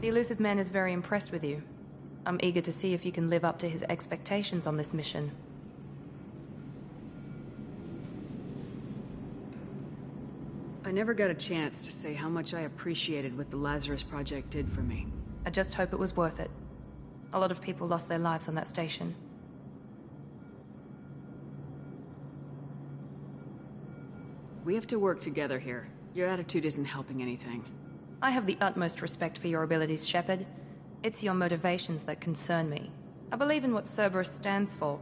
The elusive man is very impressed with you. I'm eager to see if you can live up to his expectations on this mission. I never got a chance to say how much I appreciated what the Lazarus Project did for me. I just hope it was worth it. A lot of people lost their lives on that station. We have to work together here. Your attitude isn't helping anything. I have the utmost respect for your abilities, Shepard. It's your motivations that concern me. I believe in what Cerberus stands for.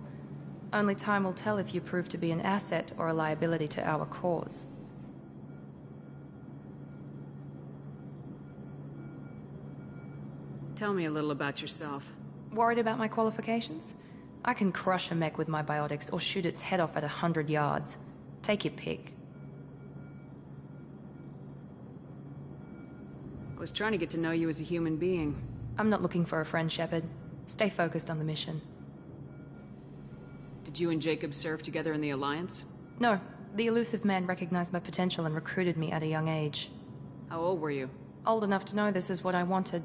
Only time will tell if you prove to be an asset or a liability to our cause. Tell me a little about yourself. Worried about my qualifications? I can crush a mech with my biotics or shoot its head off at 100 yards. Take your pick. I was trying to get to know you as a human being. I'm not looking for a friend, Shepard. Stay focused on the mission. Did you and Jacob serve together in the Alliance? No. The elusive man recognized my potential and recruited me at a young age. How old were you? Old enough to know this is what I wanted.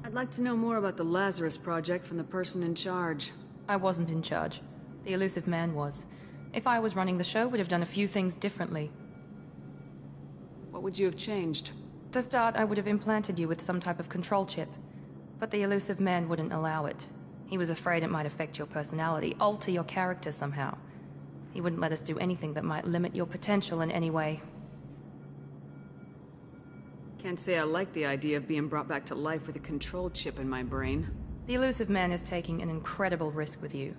I'd like to know more about the Lazarus Project from the person in charge. I wasn't in charge. The elusive man was. If I was running the show, would have done a few things differently. What would you have changed? To start, I would have implanted you with some type of control chip. But the elusive man wouldn't allow it. He was afraid it might affect your personality, alter your character somehow. He wouldn't let us do anything that might limit your potential in any way. Can't say I like the idea of being brought back to life with a control chip in my brain. The elusive man is taking an incredible risk with you.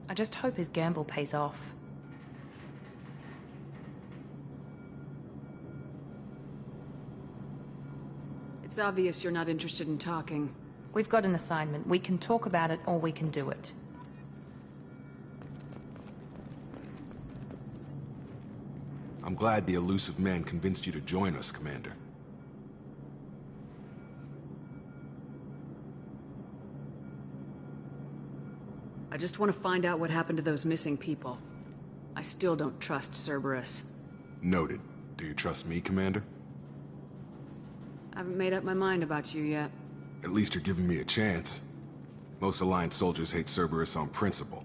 I just hope his gamble pays off. It's obvious you're not interested in talking. We've got an assignment. We can talk about it, or we can do it. I'm glad the elusive man convinced you to join us, Commander. I just want to find out what happened to those missing people. I still don't trust Cerberus. Noted. Do you trust me, Commander? I haven't made up my mind about you yet. At least you're giving me a chance. Most Alliance soldiers hate Cerberus on principle.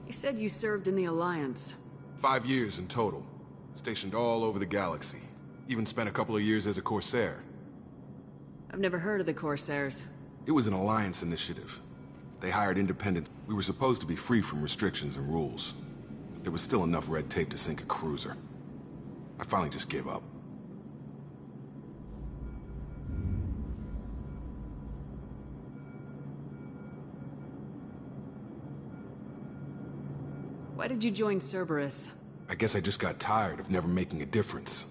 You said you served in the Alliance. 5 years in total. Stationed all over the galaxy. Even spent a couple of years as a Corsair. I've never heard of the Corsairs. It was an Alliance initiative. They hired independent. We were supposed to be free from restrictions and rules. But there was still enough red tape to sink a cruiser. I finally just gave up. Why did you join Cerberus? I guess I just got tired of never making a difference.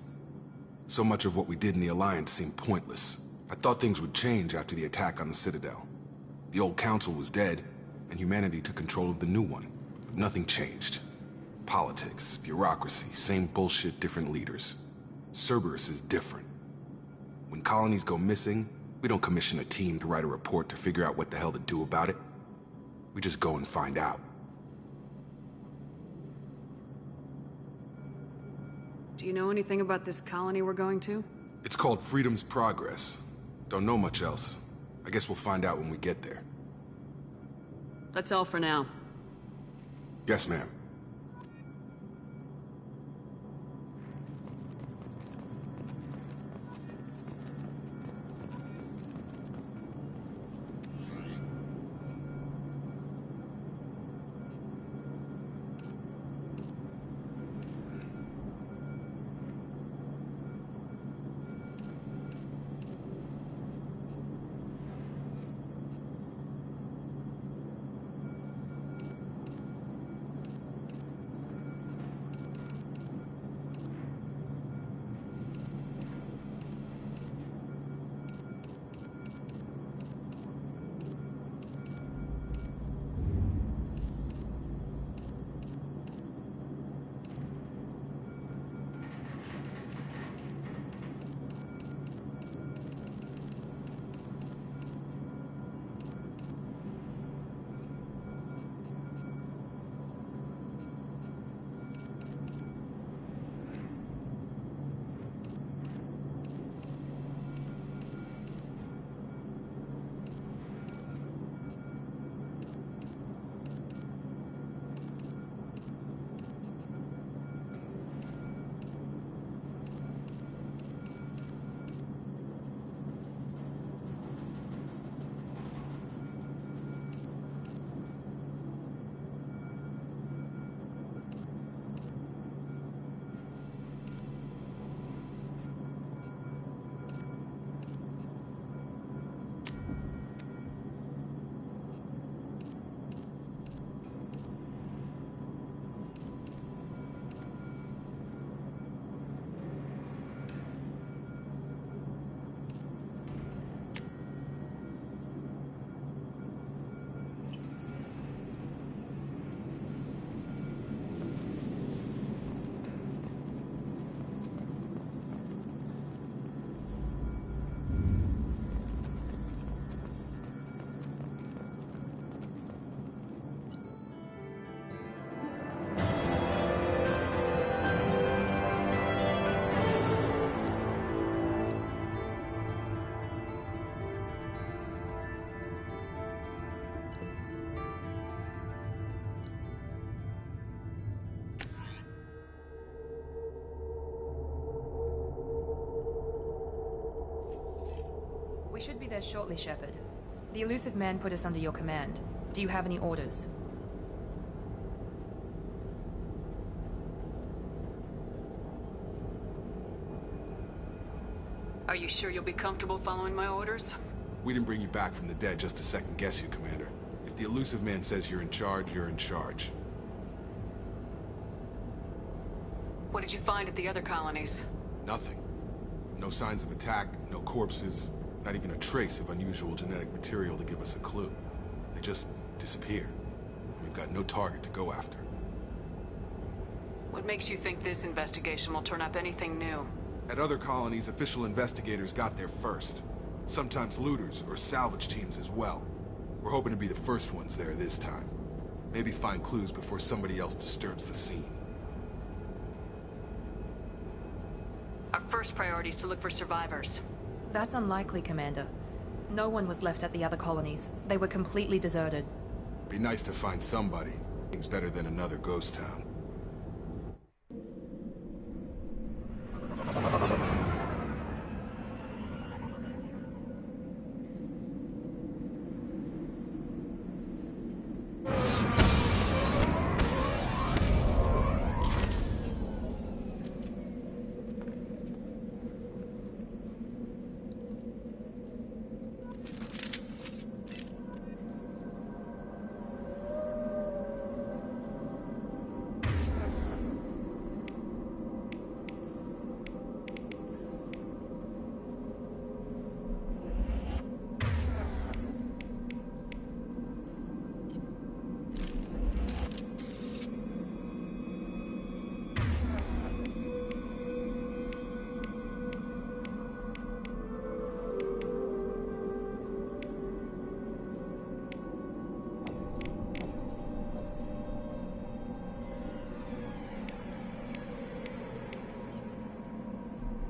So much of what we did in the Alliance seemed pointless. I thought things would change after the attack on the Citadel. The old council was dead, and humanity took control of the new one. But nothing changed. Politics, bureaucracy, same bullshit, different leaders. Cerberus is different. When colonies go missing, we don't commission a team to write a report to figure out what the hell to do about it. We just go and find out. Do you know anything about this colony we're going to? It's called Freedom's Progress. Don't know much else. I guess we'll find out when we get there. That's all for now. Yes, ma'am. We should be there shortly, Shepard. The elusive man put us under your command. Do you have any orders? Are you sure you'll be comfortable following my orders? We didn't bring you back from the dead just to second guess you, Commander. If the elusive man says you're in charge, you're in charge. What did you find at the other colonies? Nothing. No signs of attack, no corpses, not even a trace of unusual genetic material to give us a clue. They just disappear. We've got no target to go after. What makes you think this investigation will turn up anything new? At other colonies, official investigators got there first. Sometimes looters or salvage teams as well. We're hoping to be the first ones there this time. Maybe find clues before somebody else disturbs the scene. Our first priority is to look for survivors. That's unlikely, Commander. No one was left at the other colonies. They were completely deserted. Be nice to find somebody. Things better than another ghost town.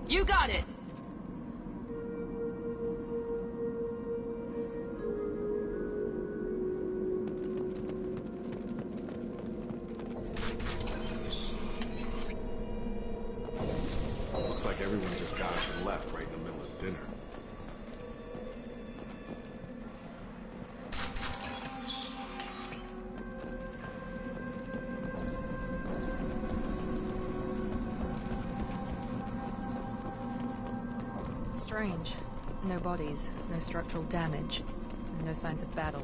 You got it! Looks like everyone just got up and left right in the middle of dinner. Strange. No bodies, no structural damage, and no signs of battle.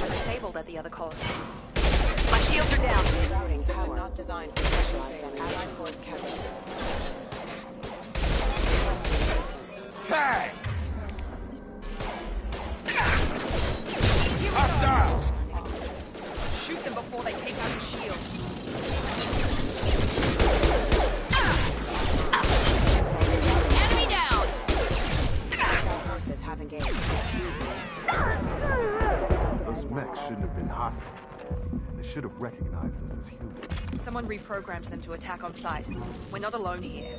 Disabled at the other colonies. My shields are down. Routing power not designed for specialized on Allied force casualties. Tag! Hostile! Shoot them before they take out the shield. Enemy down! Forces have engaged. Those mechs shouldn't have been hostile. They should have recognized us as humans. Someone reprogrammed them to attack on sight. We're not alone here.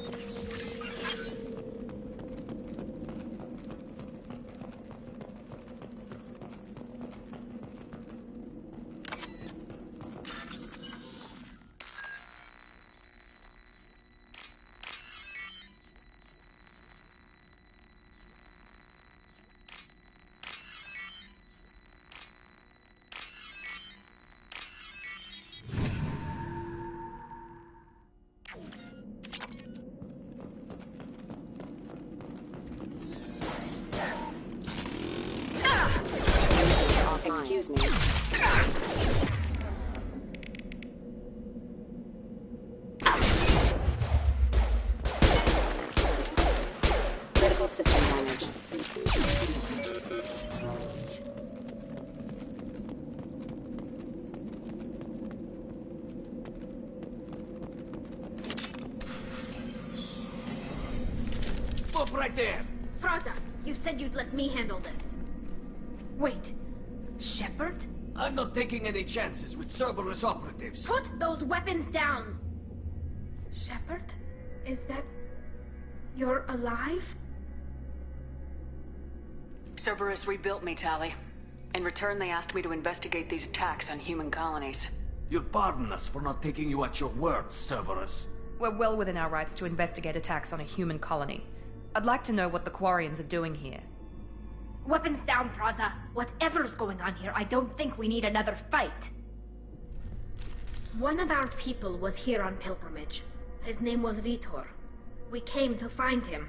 Excuse me. Critical system damage. Stop right there! Fraza, you said you'd let me handle this. Wait. Shepard? I'm not taking any chances with Cerberus operatives. Put those weapons down! Shepard? Is that... you're alive? Cerberus rebuilt me, Tali. In return, they asked me to investigate these attacks on human colonies. You'll pardon us for not taking you at your word, Cerberus. We're well within our rights to investigate attacks on a human colony. I'd like to know what the Quarians are doing here. Weapons down, Praza. Whatever's going on here, I don't think we need another fight. One of our people was here on pilgrimage. His name was Vitor. We came to find him.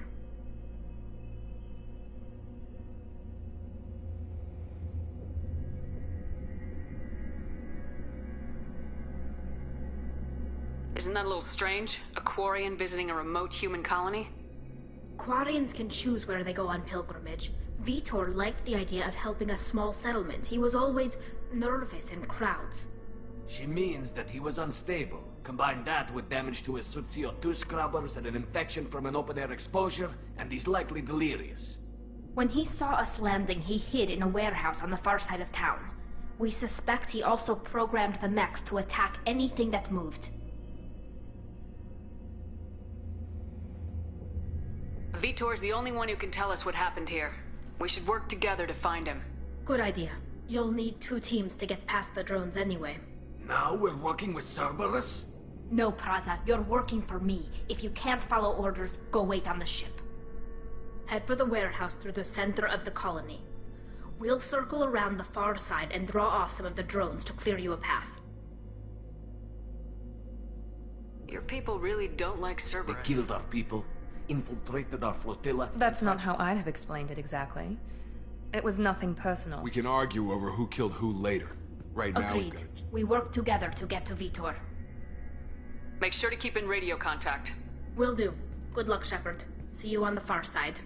Isn't that a little strange? A Quarian visiting a remote human colony? Quarians can choose where they go on pilgrimage. Vitor liked the idea of helping a small settlement. He was always nervous in crowds. She means that he was unstable. Combine that with damage to his CO2 scrubbers and an infection from an open-air exposure, and he's likely delirious. When he saw us landing, he hid in a warehouse on the far side of town. We suspect he also programmed the mechs to attack anything that moved. Vitor's the only one who can tell us what happened here. We should work together to find him. Good idea. You'll need 2 teams to get past the drones anyway. Now we're working with Cerberus? No, Praza. You're working for me. If you can't follow orders, go wait on the ship. Head for the warehouse through the center of the colony. We'll circle around the far side and draw off some of the drones to clear you a path. Your people really don't like Cerberus. They killed our people, infiltrated our flotilla. That's not how I'd have explained it exactly. It was nothing personal. We can argue over who killed who later. Right now, Agreed. We work together to get to Vitor. Make sure to keep in radio contact. Will do. Good luck, Shepard. See you on the far side.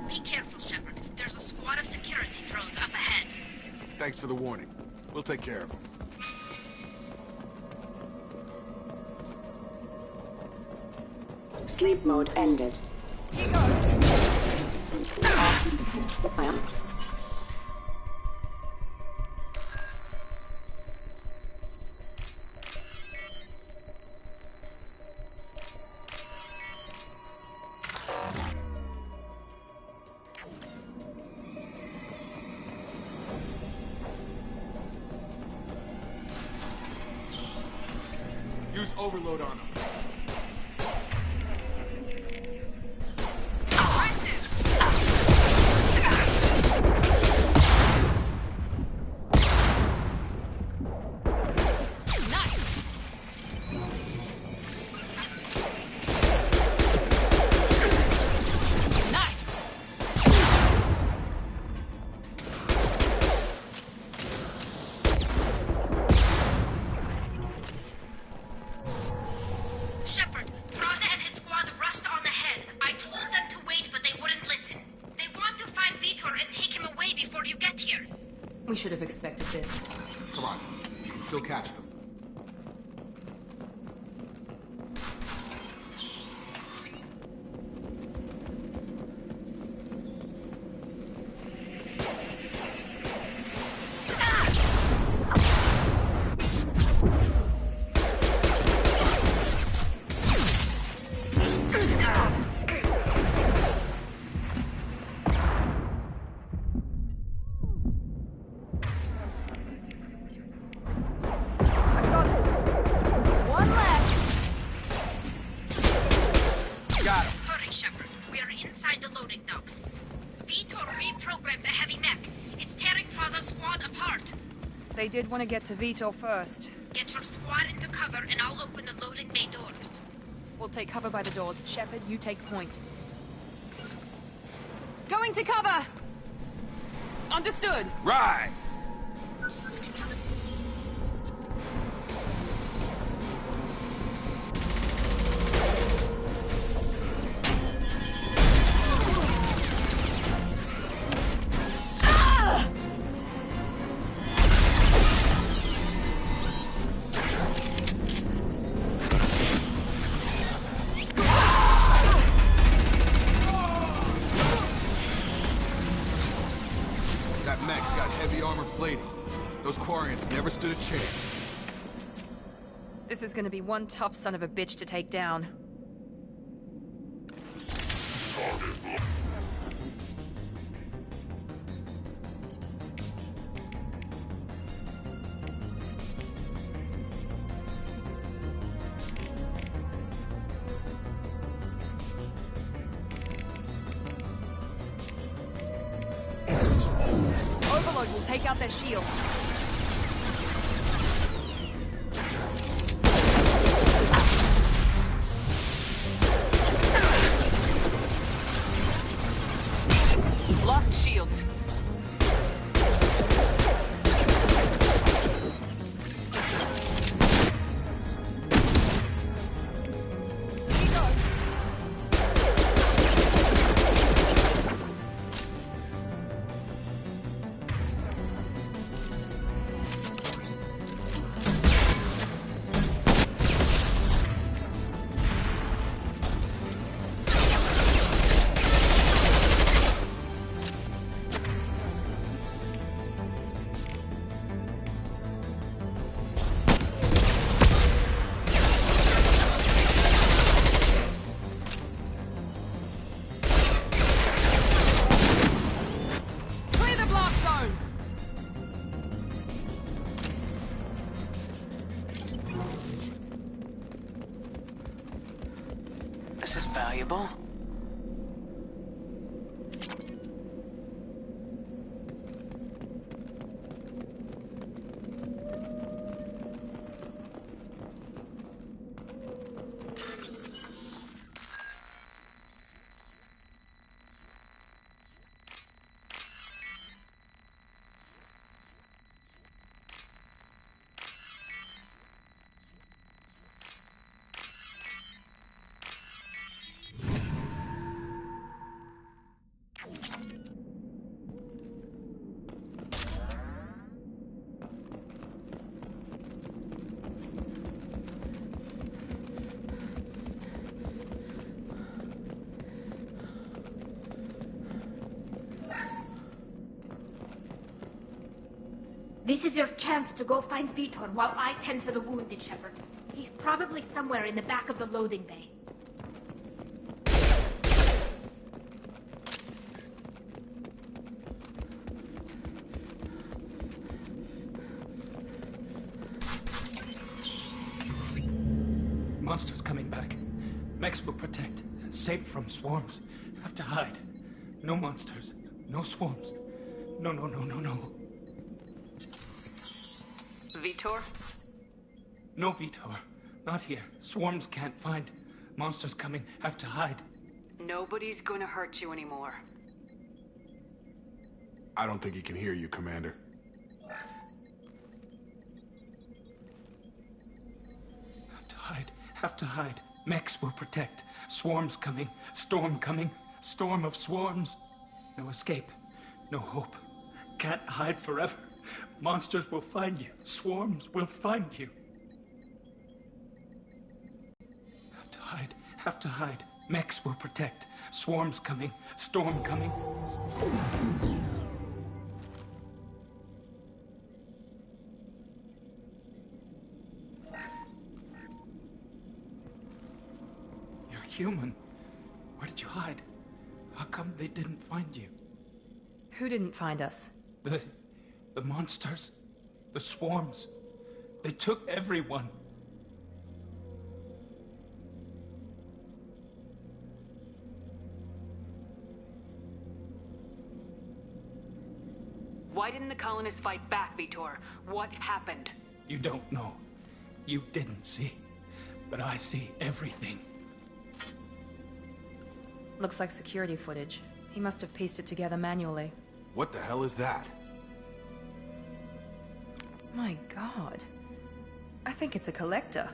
Be careful, Shepard. There's a squad of security drones up ahead. Thanks for the warning. We'll take care of them. Sleep mode ended. Use overload on them. We should have expected this. Come on, you can still catch them. They did want to get to Vitor first. Get your squad into cover and I'll open the loading bay doors. We'll take cover by the doors. Shepard, you take point. Going to cover! Understood. Right! That mech's got heavy armor plating. Those Quarians never stood a chance. This is gonna be one tough son of a bitch to take down. Overload will take out their shield. Lost shields. This is valuable. This is your chance to go find Vitor while I tend to the wounded, Shepard. He's probably somewhere in the back of the loading bay. Monsters coming back. Mechs will protect. Safe from swarms. Have to hide. No monsters. No swarms. No. Vitor? No, Vitor. Not here. Swarms can't find. Monsters coming. Have to hide. Nobody's gonna hurt you anymore. I don't think he can hear you, Commander. Have to hide. Have to hide. Mechs will protect. Swarms coming. Storm coming. Storm of swarms. No escape. No hope. Can't hide forever. Monsters will find you. Swarms will find you. Have to hide. Have to hide. Mechs will protect. Swarms coming. Storm coming. You're human. Where did you hide? How come they didn't find you? Who didn't find us? The monsters. The swarms. They took everyone. Why didn't the colonists fight back, Vitor? What happened? You don't know. You didn't see. But I see everything. Looks like security footage. He must have pieced it together manually. What the hell is that? My God. I think it's a collector.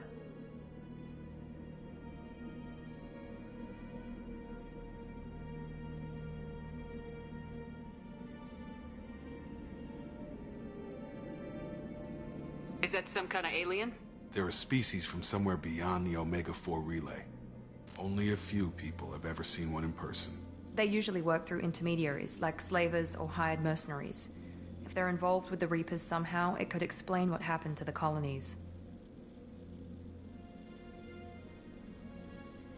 Is that some kind of alien? They're a species from somewhere beyond the Omega-4 relay. Only a few people have ever seen one in person. They usually work through intermediaries, like slavers or hired mercenaries. They don't use their own technology. Then why are they fighting us? They have to protect their own people. If they're involved with the Reapers somehow, it could explain what happened to the colonies.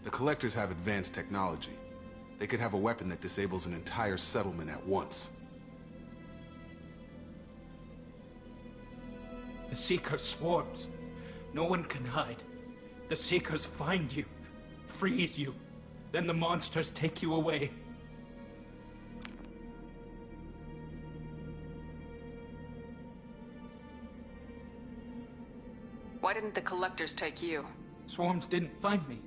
The Collectors have advanced technology. They could have a weapon that disables an entire settlement at once. The Seeker swarms. No one can hide. The Seekers find you, freeze you, then the monsters take you away. Why didn't the Collectors take you? Swarms didn't find me.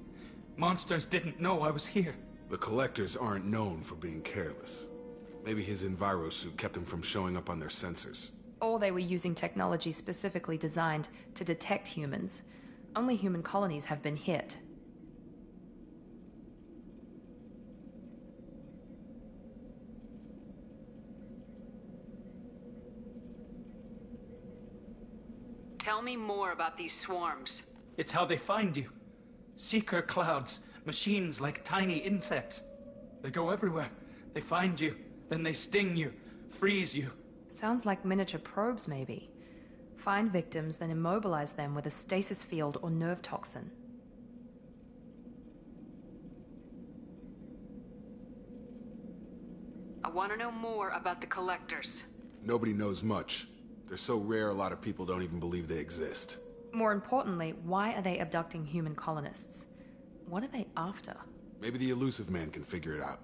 Monsters didn't know I was here. The Collectors aren't known for being careless. Maybe his Enviro suit kept him from showing up on their sensors. Or they were using technology specifically designed to detect humans. Only human colonies have been hit. Tell me more about these swarms. It's how they find you. Seeker clouds, machines like tiny insects. They go everywhere. They find you, then they sting you, freeze you. Sounds like miniature probes, maybe. Find victims, then immobilize them with a stasis field or nerve toxin. I want to know more about the Collectors. Nobody knows much. They're so rare, a lot of people don't even believe they exist. More importantly, why are they abducting human colonists? What are they after? Maybe the Elusive Man can figure it out.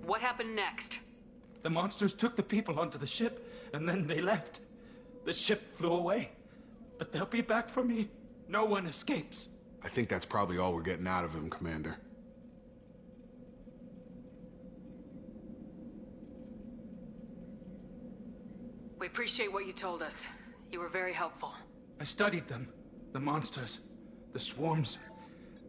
What happened next? The monsters took the people onto the ship, and then they left. The ship flew away. But they'll be back for me. No one escapes. I think that's probably all we're getting out of him, Commander. We appreciate what you told us. You were very helpful. I studied them. The monsters. The swarms.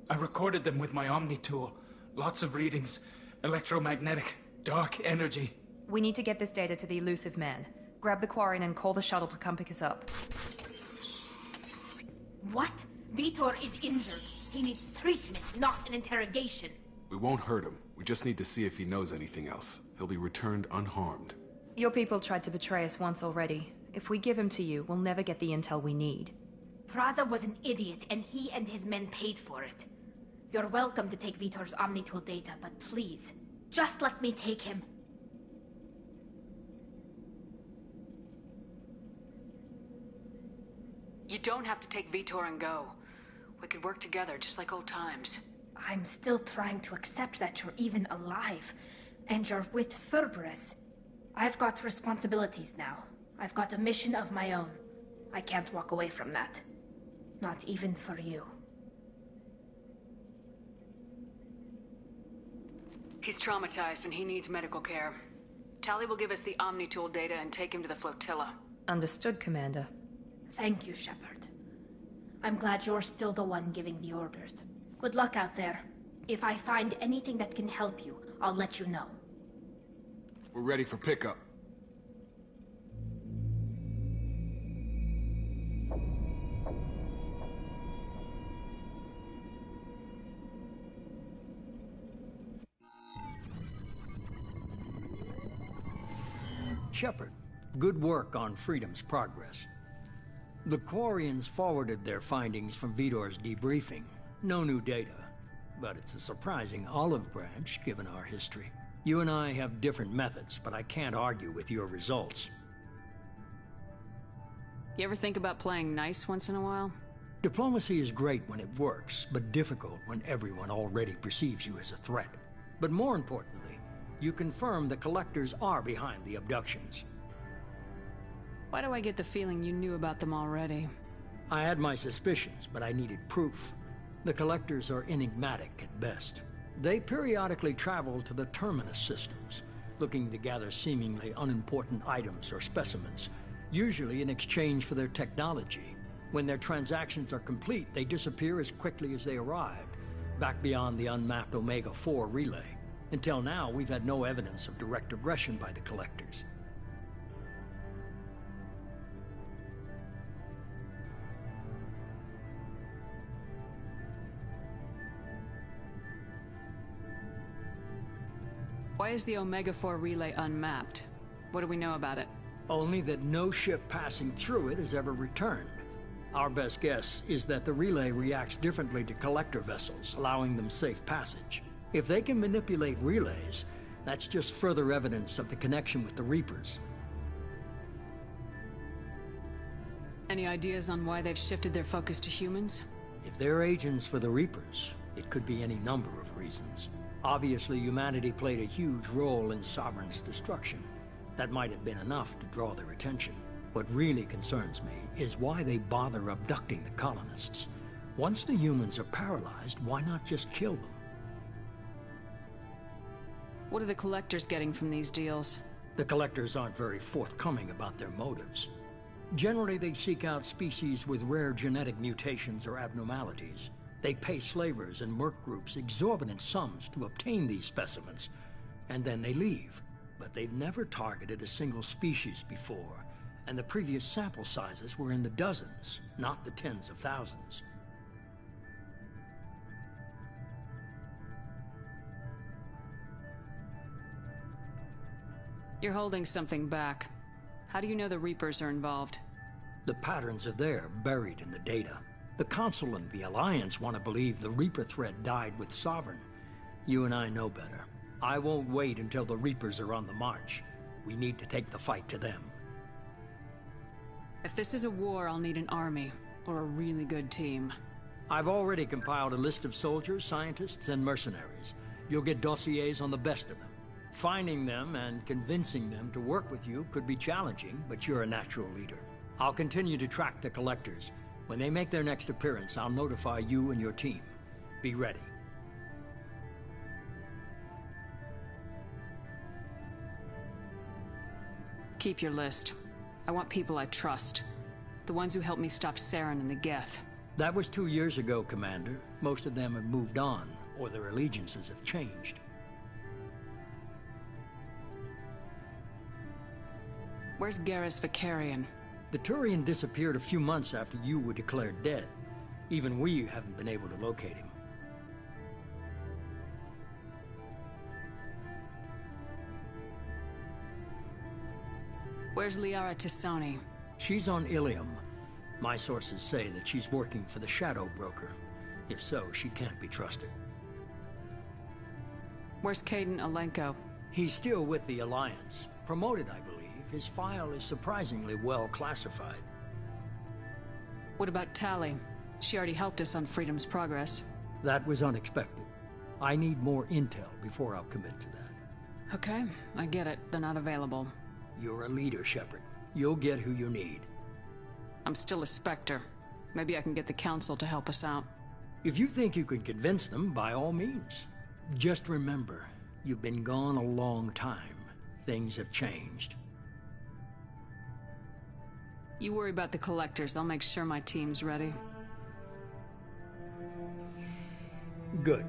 I recorded them with my Omni tool. Lots of readings. Electromagnetic. Dark energy. We need to get this data to the Elusive Man. Grab the Quarian and call the shuttle to come pick us up. What? Vitor is injured. He needs treatment, not an interrogation. We won't hurt him. We just need to see if he knows anything else. He'll be returned unharmed. Your people tried to betray us once already. If we give him to you, we'll never get the intel we need. Praza was an idiot, and he and his men paid for it. You're welcome to take Vitor's Omnitool data, but please, just let me take him. You don't have to take Vitor and go. We could work together, just like old times. I'm still trying to accept that you're even alive, and you're with Cerberus. I've got responsibilities now. I've got a mission of my own. I can't walk away from that. Not even for you. He's traumatized and he needs medical care. Tali will give us the Omnitool data and take him to the flotilla. Understood, Commander. Thank you, Shepard. I'm glad you're still the one giving the orders. Good luck out there. If I find anything that can help you, I'll let you know. We're ready for pickup. Shepard, good work on Freedom's progress. The Quarians forwarded their findings from Vitor's debriefing. No new data, but it's a surprising olive branch given our history. You and I have different methods, but I can't argue with your results. You ever think about playing nice once in a while? Diplomacy is great when it works, but difficult when everyone already perceives you as a threat. But more importantly, you confirm the Collectors are behind the abductions. Why do I get the feeling you knew about them already? I had my suspicions, but I needed proof. The Collectors are enigmatic at best. They periodically travel to the Terminus systems, looking to gather seemingly unimportant items or specimens, usually in exchange for their technology. When their transactions are complete, they disappear as quickly as they arrived, back beyond the unmapped Omega-4 relay. Until now, we've had no evidence of direct aggression by the Collectors. Why is the Omega-4 relay unmapped? What do we know about it? Only that no ship passing through it has ever returned. Our best guess is that the relay reacts differently to collector vessels, allowing them safe passage. If they can manipulate relays, that's just further evidence of the connection with the Reapers. Any ideas on why they've shifted their focus to humans? If they're agents for the Reapers, it could be any number of reasons. Obviously, humanity played a huge role in Sovereign's destruction. That might have been enough to draw their attention. What really concerns me is why they bother abducting the colonists. Once the humans are paralyzed, why not just kill them? What are the collectors getting from these deals? The collectors aren't very forthcoming about their motives. Generally, they seek out species with rare genetic mutations or abnormalities. They pay slavers and merc groups exorbitant sums to obtain these specimens, and then they leave. But they've never targeted a single species before, and the previous sample sizes were in the dozens, not the tens of thousands. You're holding something back. How do you know the Reapers are involved? The patterns are there, buried in the data. The Council and the Alliance want to believe the Reaper threat died with Sovereign. You and I know better. I won't wait until the Reapers are on the march. We need to take the fight to them. If this is a war, I'll need an army, or a really good team. I've already compiled a list of soldiers, scientists, and mercenaries. You'll get dossiers on the best of them. Finding them and convincing them to work with you could be challenging, but you're a natural leader. I'll continue to track the collectors. When they make their next appearance, I'll notify you and your team. Be ready. Keep your list. I want people I trust. The ones who helped me stop Saren and the Geth. That was 2 years ago, Commander. Most of them have moved on, or their allegiances have changed. Where's Garrus Vicarian? The Turian disappeared a few months after you were declared dead. Even we haven't been able to locate him. Where's Liara Tisoni? She's on Ilium. My sources say that she's working for the Shadow Broker. If so, she can't be trusted. Where's Caden Alenko? He's still with the Alliance. Promoted, I believe. His file is surprisingly well classified. What about Tali? She already helped us on Freedom's Progress. That was unexpected. I need more intel before I'll commit to that. Okay, I get it. They're not available. You're a leader, Shepard. You'll get who you need. I'm still a Spectre. Maybe I can get the Council to help us out. If you think you can convince them, by all means. Just remember, you've been gone a long time. Things have changed. You worry about the collectors. I'll make sure my team's ready. Good.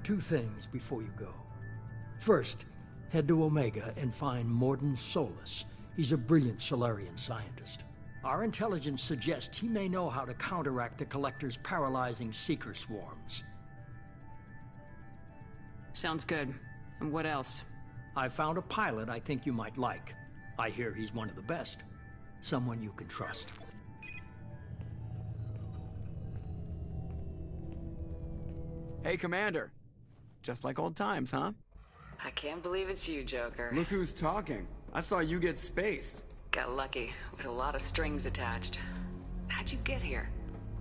2 things before you go. First, head to Omega and find Mordin Solus. He's a brilliant Solarian scientist. Our intelligence suggests he may know how to counteract the Collector's paralyzing Seeker swarms. Sounds good. And what else? I found a pilot I think you might like. I hear he's one of the best. Someone you can trust. Hey, Commander. Just like old times, huh? I can't believe it's you, Joker. Look who's talking. I saw you get spaced. Got lucky, with a lot of strings attached. How'd you get here?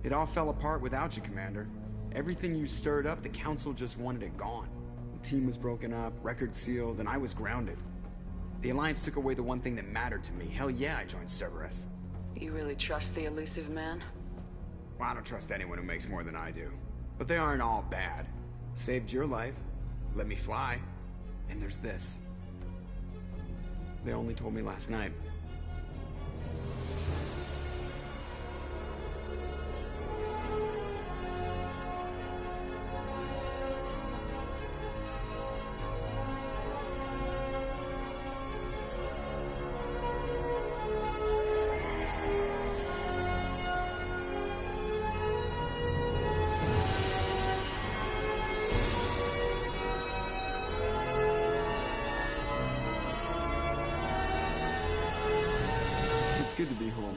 It all fell apart without you, Commander. Everything you stirred up, the Council just wanted it gone. The team was broken up, record sealed, and I was grounded. The Alliance took away the one thing that mattered to me. Hell yeah, I joined Cerberus. You really trust the elusive man? Well, I don't trust anyone who makes more than I do. But they aren't all bad. Saved your life, let me fly, and there's this. They only told me last night.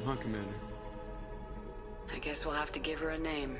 huh, Commander? I guess we'll have to give her a name.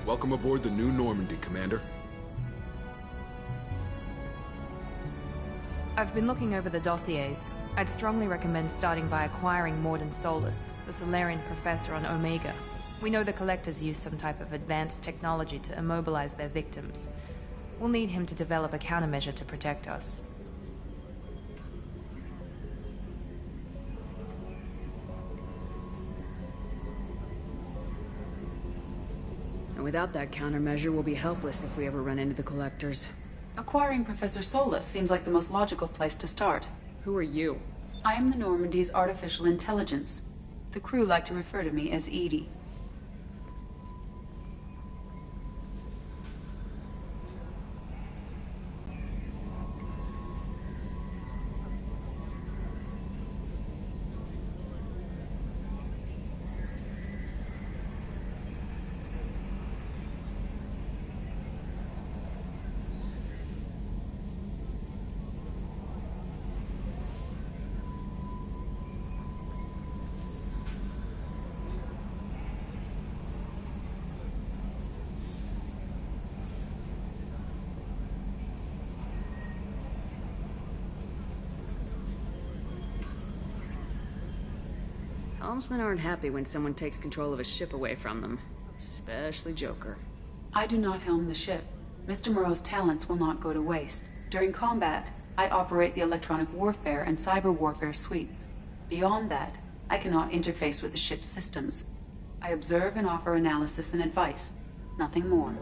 Welcome aboard the new Normandy, Commander. I've been looking over the dossiers. I'd strongly recommend starting by acquiring Mordin Solus, the Solarian professor on Omega. We know the Collectors use some type of advanced technology to immobilize their victims. We'll need him to develop a countermeasure to protect us. And without that countermeasure, we'll be helpless if we ever run into the Collectors. Acquiring Professor Solus seems like the most logical place to start. Who are you? I am the Normandy's artificial intelligence. The crew like to refer to me as Edie. Helmsmen aren't happy when someone takes control of a ship away from them. Especially Joker. I do not helm the ship. Mr. Moreau's talents will not go to waste. During combat, I operate the electronic warfare and cyber warfare suites. Beyond that, I cannot interface with the ship's systems. I observe and offer analysis and advice. Nothing more.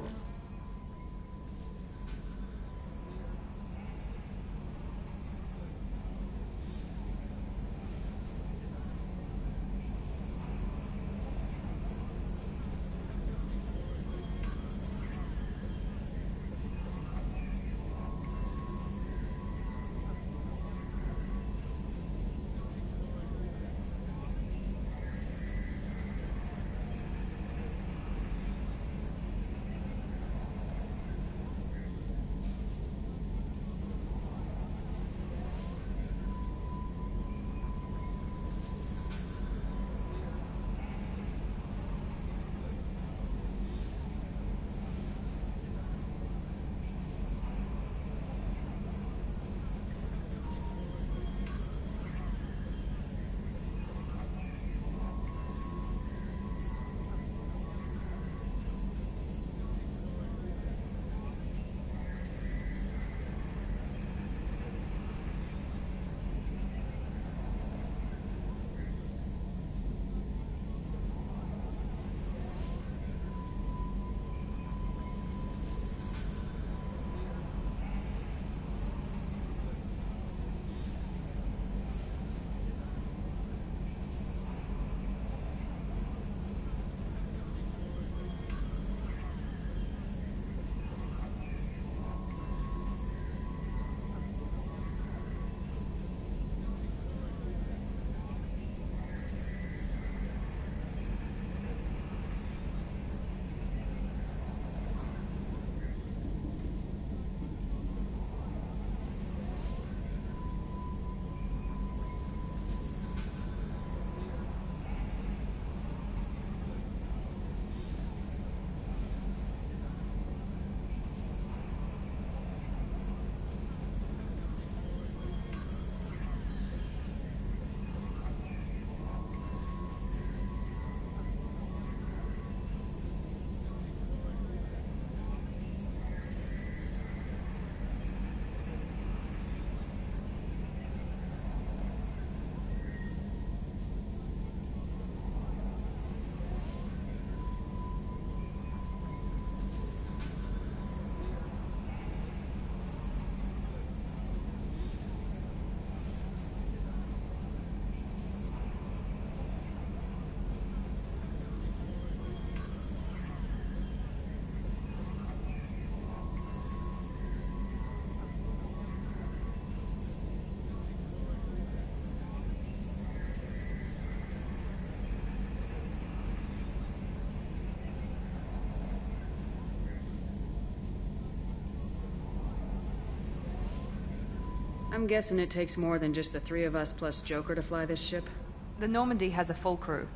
I'm guessing it takes more than just the three of us plus Joker to fly this ship? The Normandy has a full crew.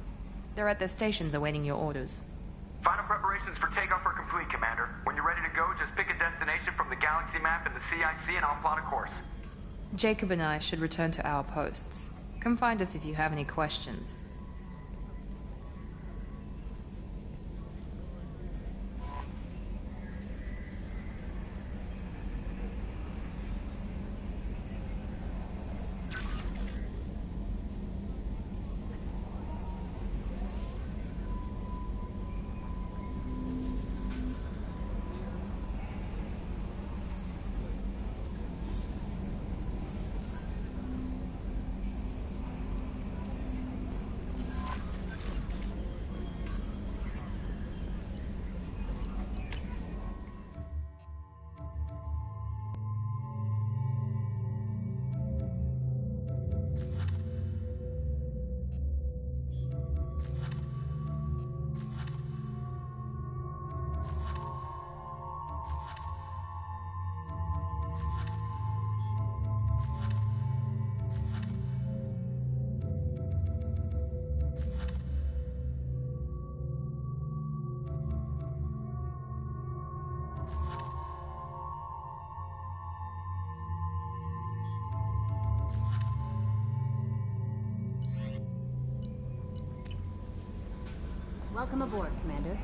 They're at their stations awaiting your orders. Final preparations for takeoff are complete, Commander. When you're ready to go, just pick a destination from the galaxy map and the CIC and I'll plot a course. Jacob and I should return to our posts. Come find us if you have any questions. Welcome aboard, Commander.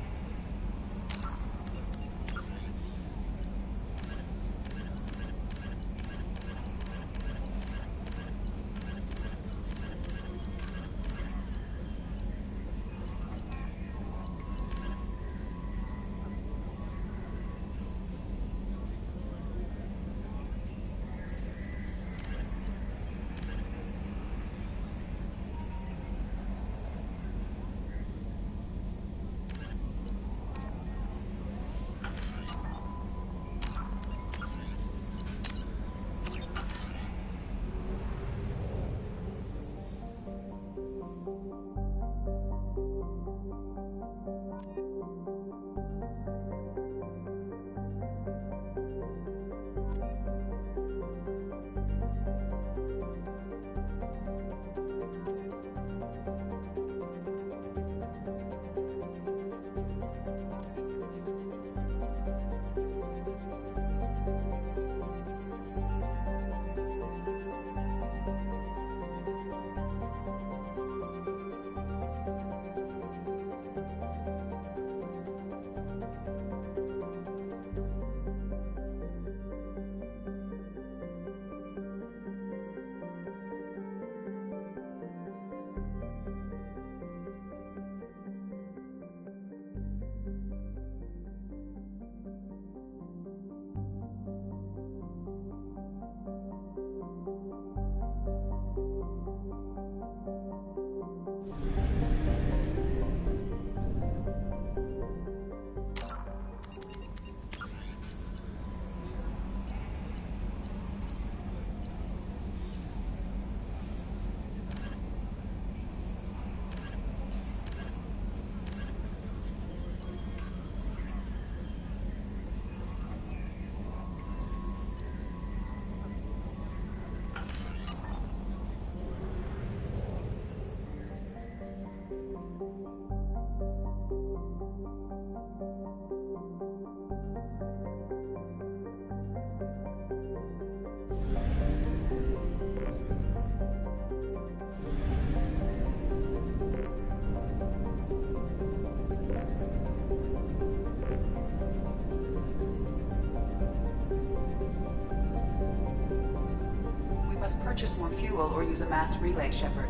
Must purchase more fuel or use a mass relay, Shepard.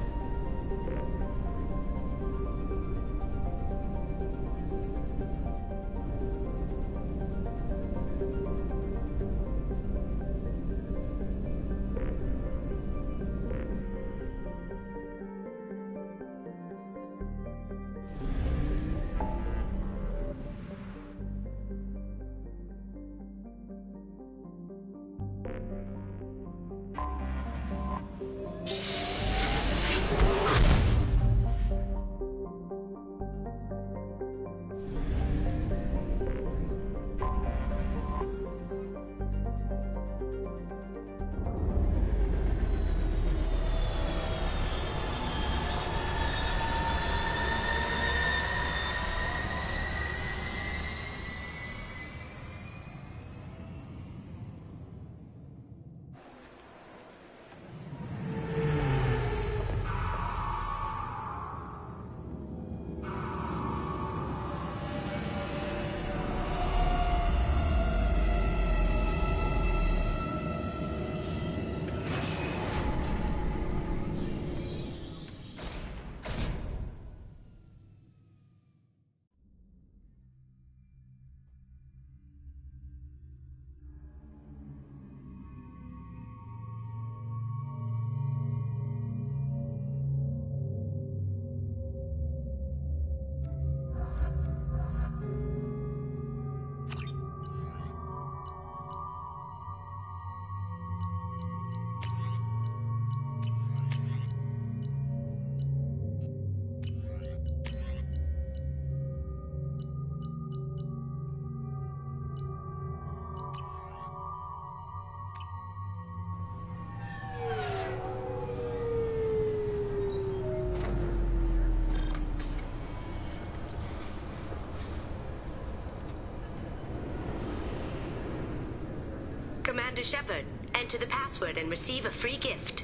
Commander Shepard. Enter the password and receive a free gift.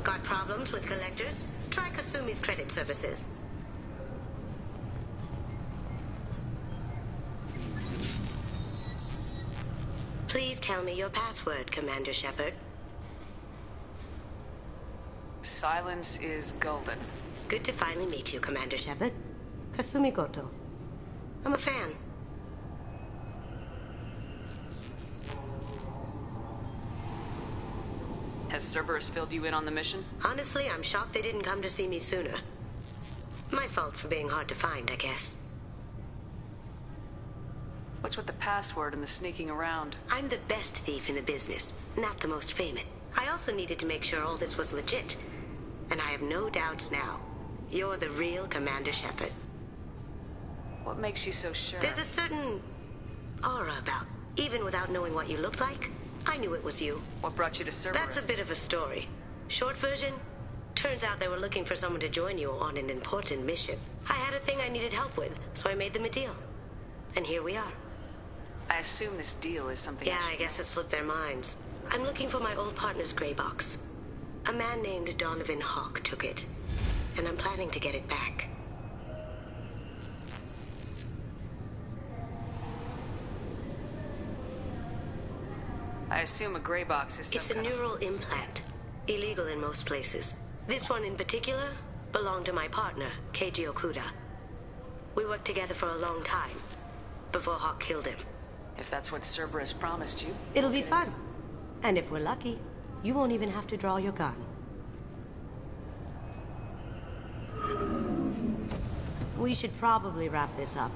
Got problems with collectors? Try Kasumi's credit services. Please tell me your password, Commander Shepard. Silence is golden. Good to finally meet you, Commander Shepard. Kasumi Goto. I'm a fan. Has Cerberus filled you in on the mission? Honestly, I'm shocked they didn't come to see me sooner. My fault for being hard to find, I guess. What's with the password and the sneaking around? I'm the best thief in the business, not the most famous. I also needed to make sure all this was legit. And I have no doubts now. You're the real Commander Shepard. What makes you so sure? There's a certain aura about. Even without knowing what you looked like, I knew it was you. What brought you to Cerberus? That's a bit of a story. Short version, turns out they were looking for someone to join you on an important mission. I had a thing I needed help with, so I made them a deal. And here we are. I assume this deal is something... Yeah, I guess it slipped their minds. I'm looking for my old partner's gray box. A man named Donovan Hawk took it, and I'm planning to get it back. I assume a gray box is some It's a neural implant. Illegal in most places. This one in particular belonged to my partner, Keiji Okuda. We worked together for a long time, before Hawk killed him. If that's what Cerberus promised you. It'll be fun. And if we're lucky, you won't even have to draw your gun. We should probably wrap this up.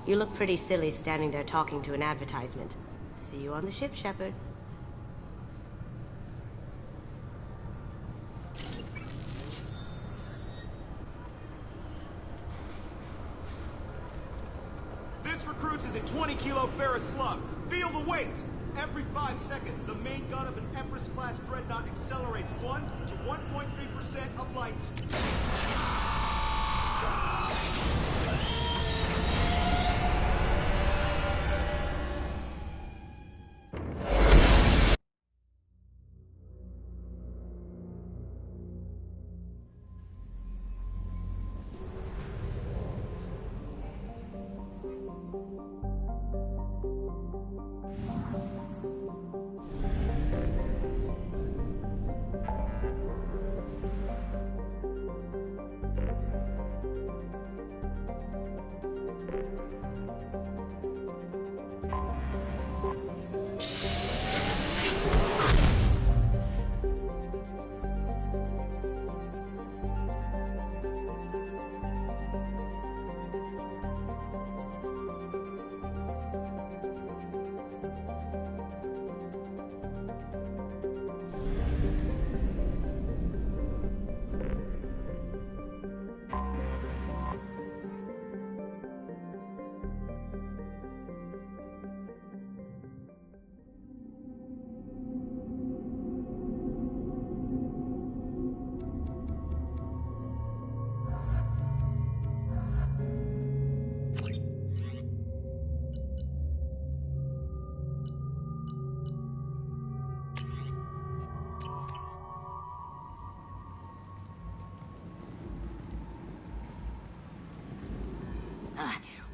You look pretty silly standing there talking to an advertisement. See you on the ship, Shepard. This recruits is a 20-kilo ferrous slug. Feel the weight! Every 5 seconds, the main gun of an Empress-class dreadnought accelerates 1 to 1.3% of light speed.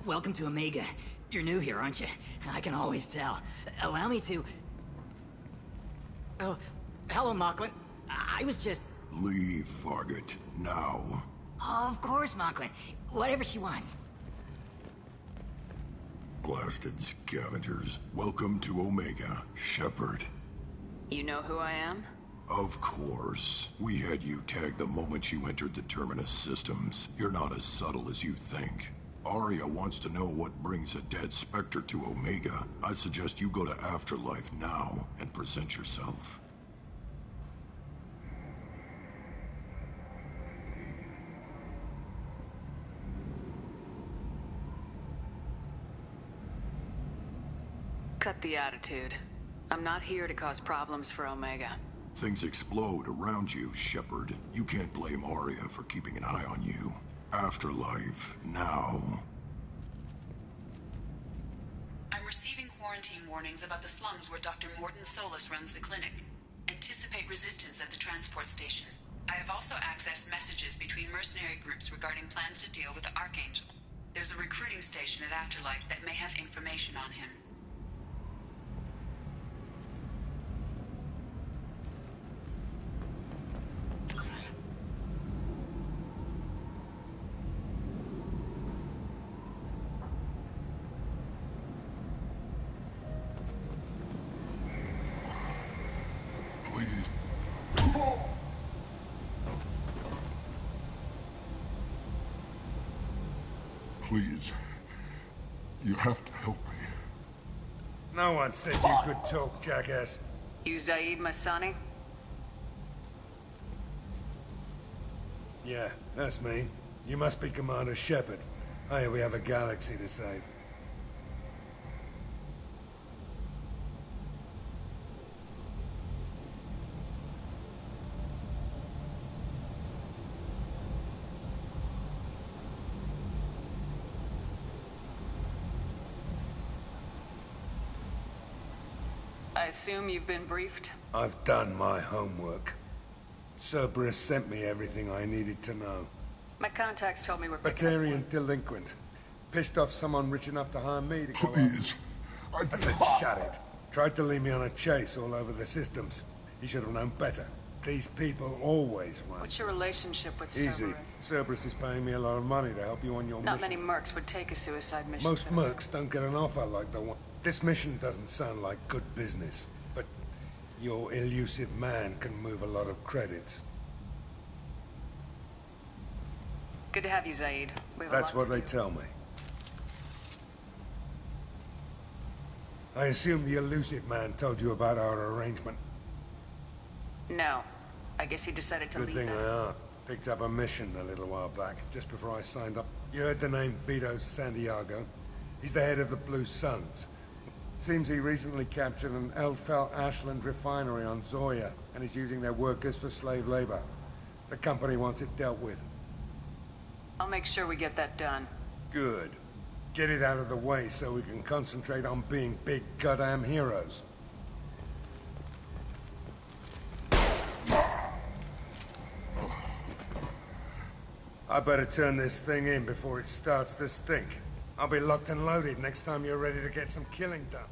Welcome to Omega. You're new here, aren't you? I can always tell. Allow me to... Oh, hello, Mocklin. I was just... Leave, Fargate. Now. Of course, Mocklin. Whatever she wants. Blasted scavengers. Welcome to Omega, Shepard. You know who I am? Of course. We had you tagged the moment you entered the Terminus systems. You're not as subtle as you think. Arya wants to know what brings a dead Spectre to Omega. I suggest you go to Afterlife now and present yourself. Cut the attitude. I'm not here to cause problems for Omega. Things explode around you, Shepard. You can't blame Arya for keeping an eye on you. Afterlife, now. quarantine warnings about the slums where Dr. Morton Solus runs the clinic. Anticipate resistance at the transport station. I have also accessed messages between mercenary groups regarding plans to deal with the Archangel. There's a recruiting station at Afterlight that may have information on him. Please. You have to help me. No one said you could talk, jackass. You Zaid Masani? Yeah, that's me. You must be Commander Shepard. Hey, we have a galaxy to save. I assume you've been briefed? I've done my homework. Cerberus sent me everything I needed to know. My contacts told me we're Batarian delinquent. Pissed off someone rich enough to hire me to go Please. I said shut it. Tried to lead me on a chase all over the systems. He should have known better. These people always run. What's your relationship with Easy. Cerberus? Cerberus is paying me a lot of money to help you on your Not mission. many mercs would take a suicide mission. Most mercs don't get an offer like the one. This mission doesn't sound like good business, but your elusive man can move a lot of credits. Good to have you, Zaid. We have That's a lot what they tell me. I assume the elusive man told you about our arrangement. No. I guess he decided to Good leave thing it. I asked. Picked up a mission a little while back, just before I signed up. You heard the name Vito Santiago? He's the head of the Blue Suns. Seems he recently captured an Eldfell Ashland refinery on Zoya, and is using their workers for slave labor. The company wants it dealt with. I'll make sure we get that done. Good. Get it out of the way so we can concentrate on being big goddamn heroes. I better turn this thing in before it starts to stink. I'll be locked and loaded next time you're ready to get some killing done.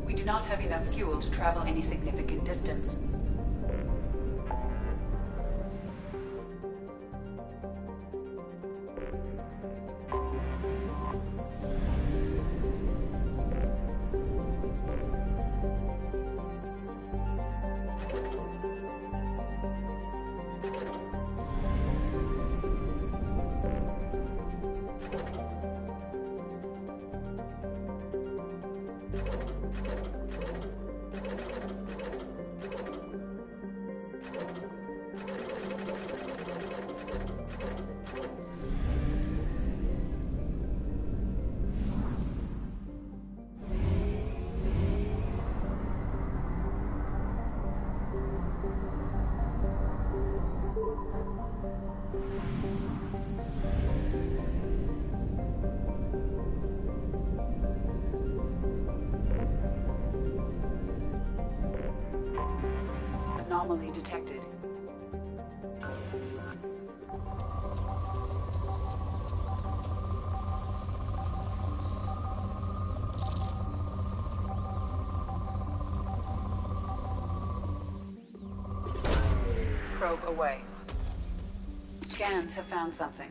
We do not have enough fuel to travel any significant distance. Anomaly detected. Probe away. Scans have found something.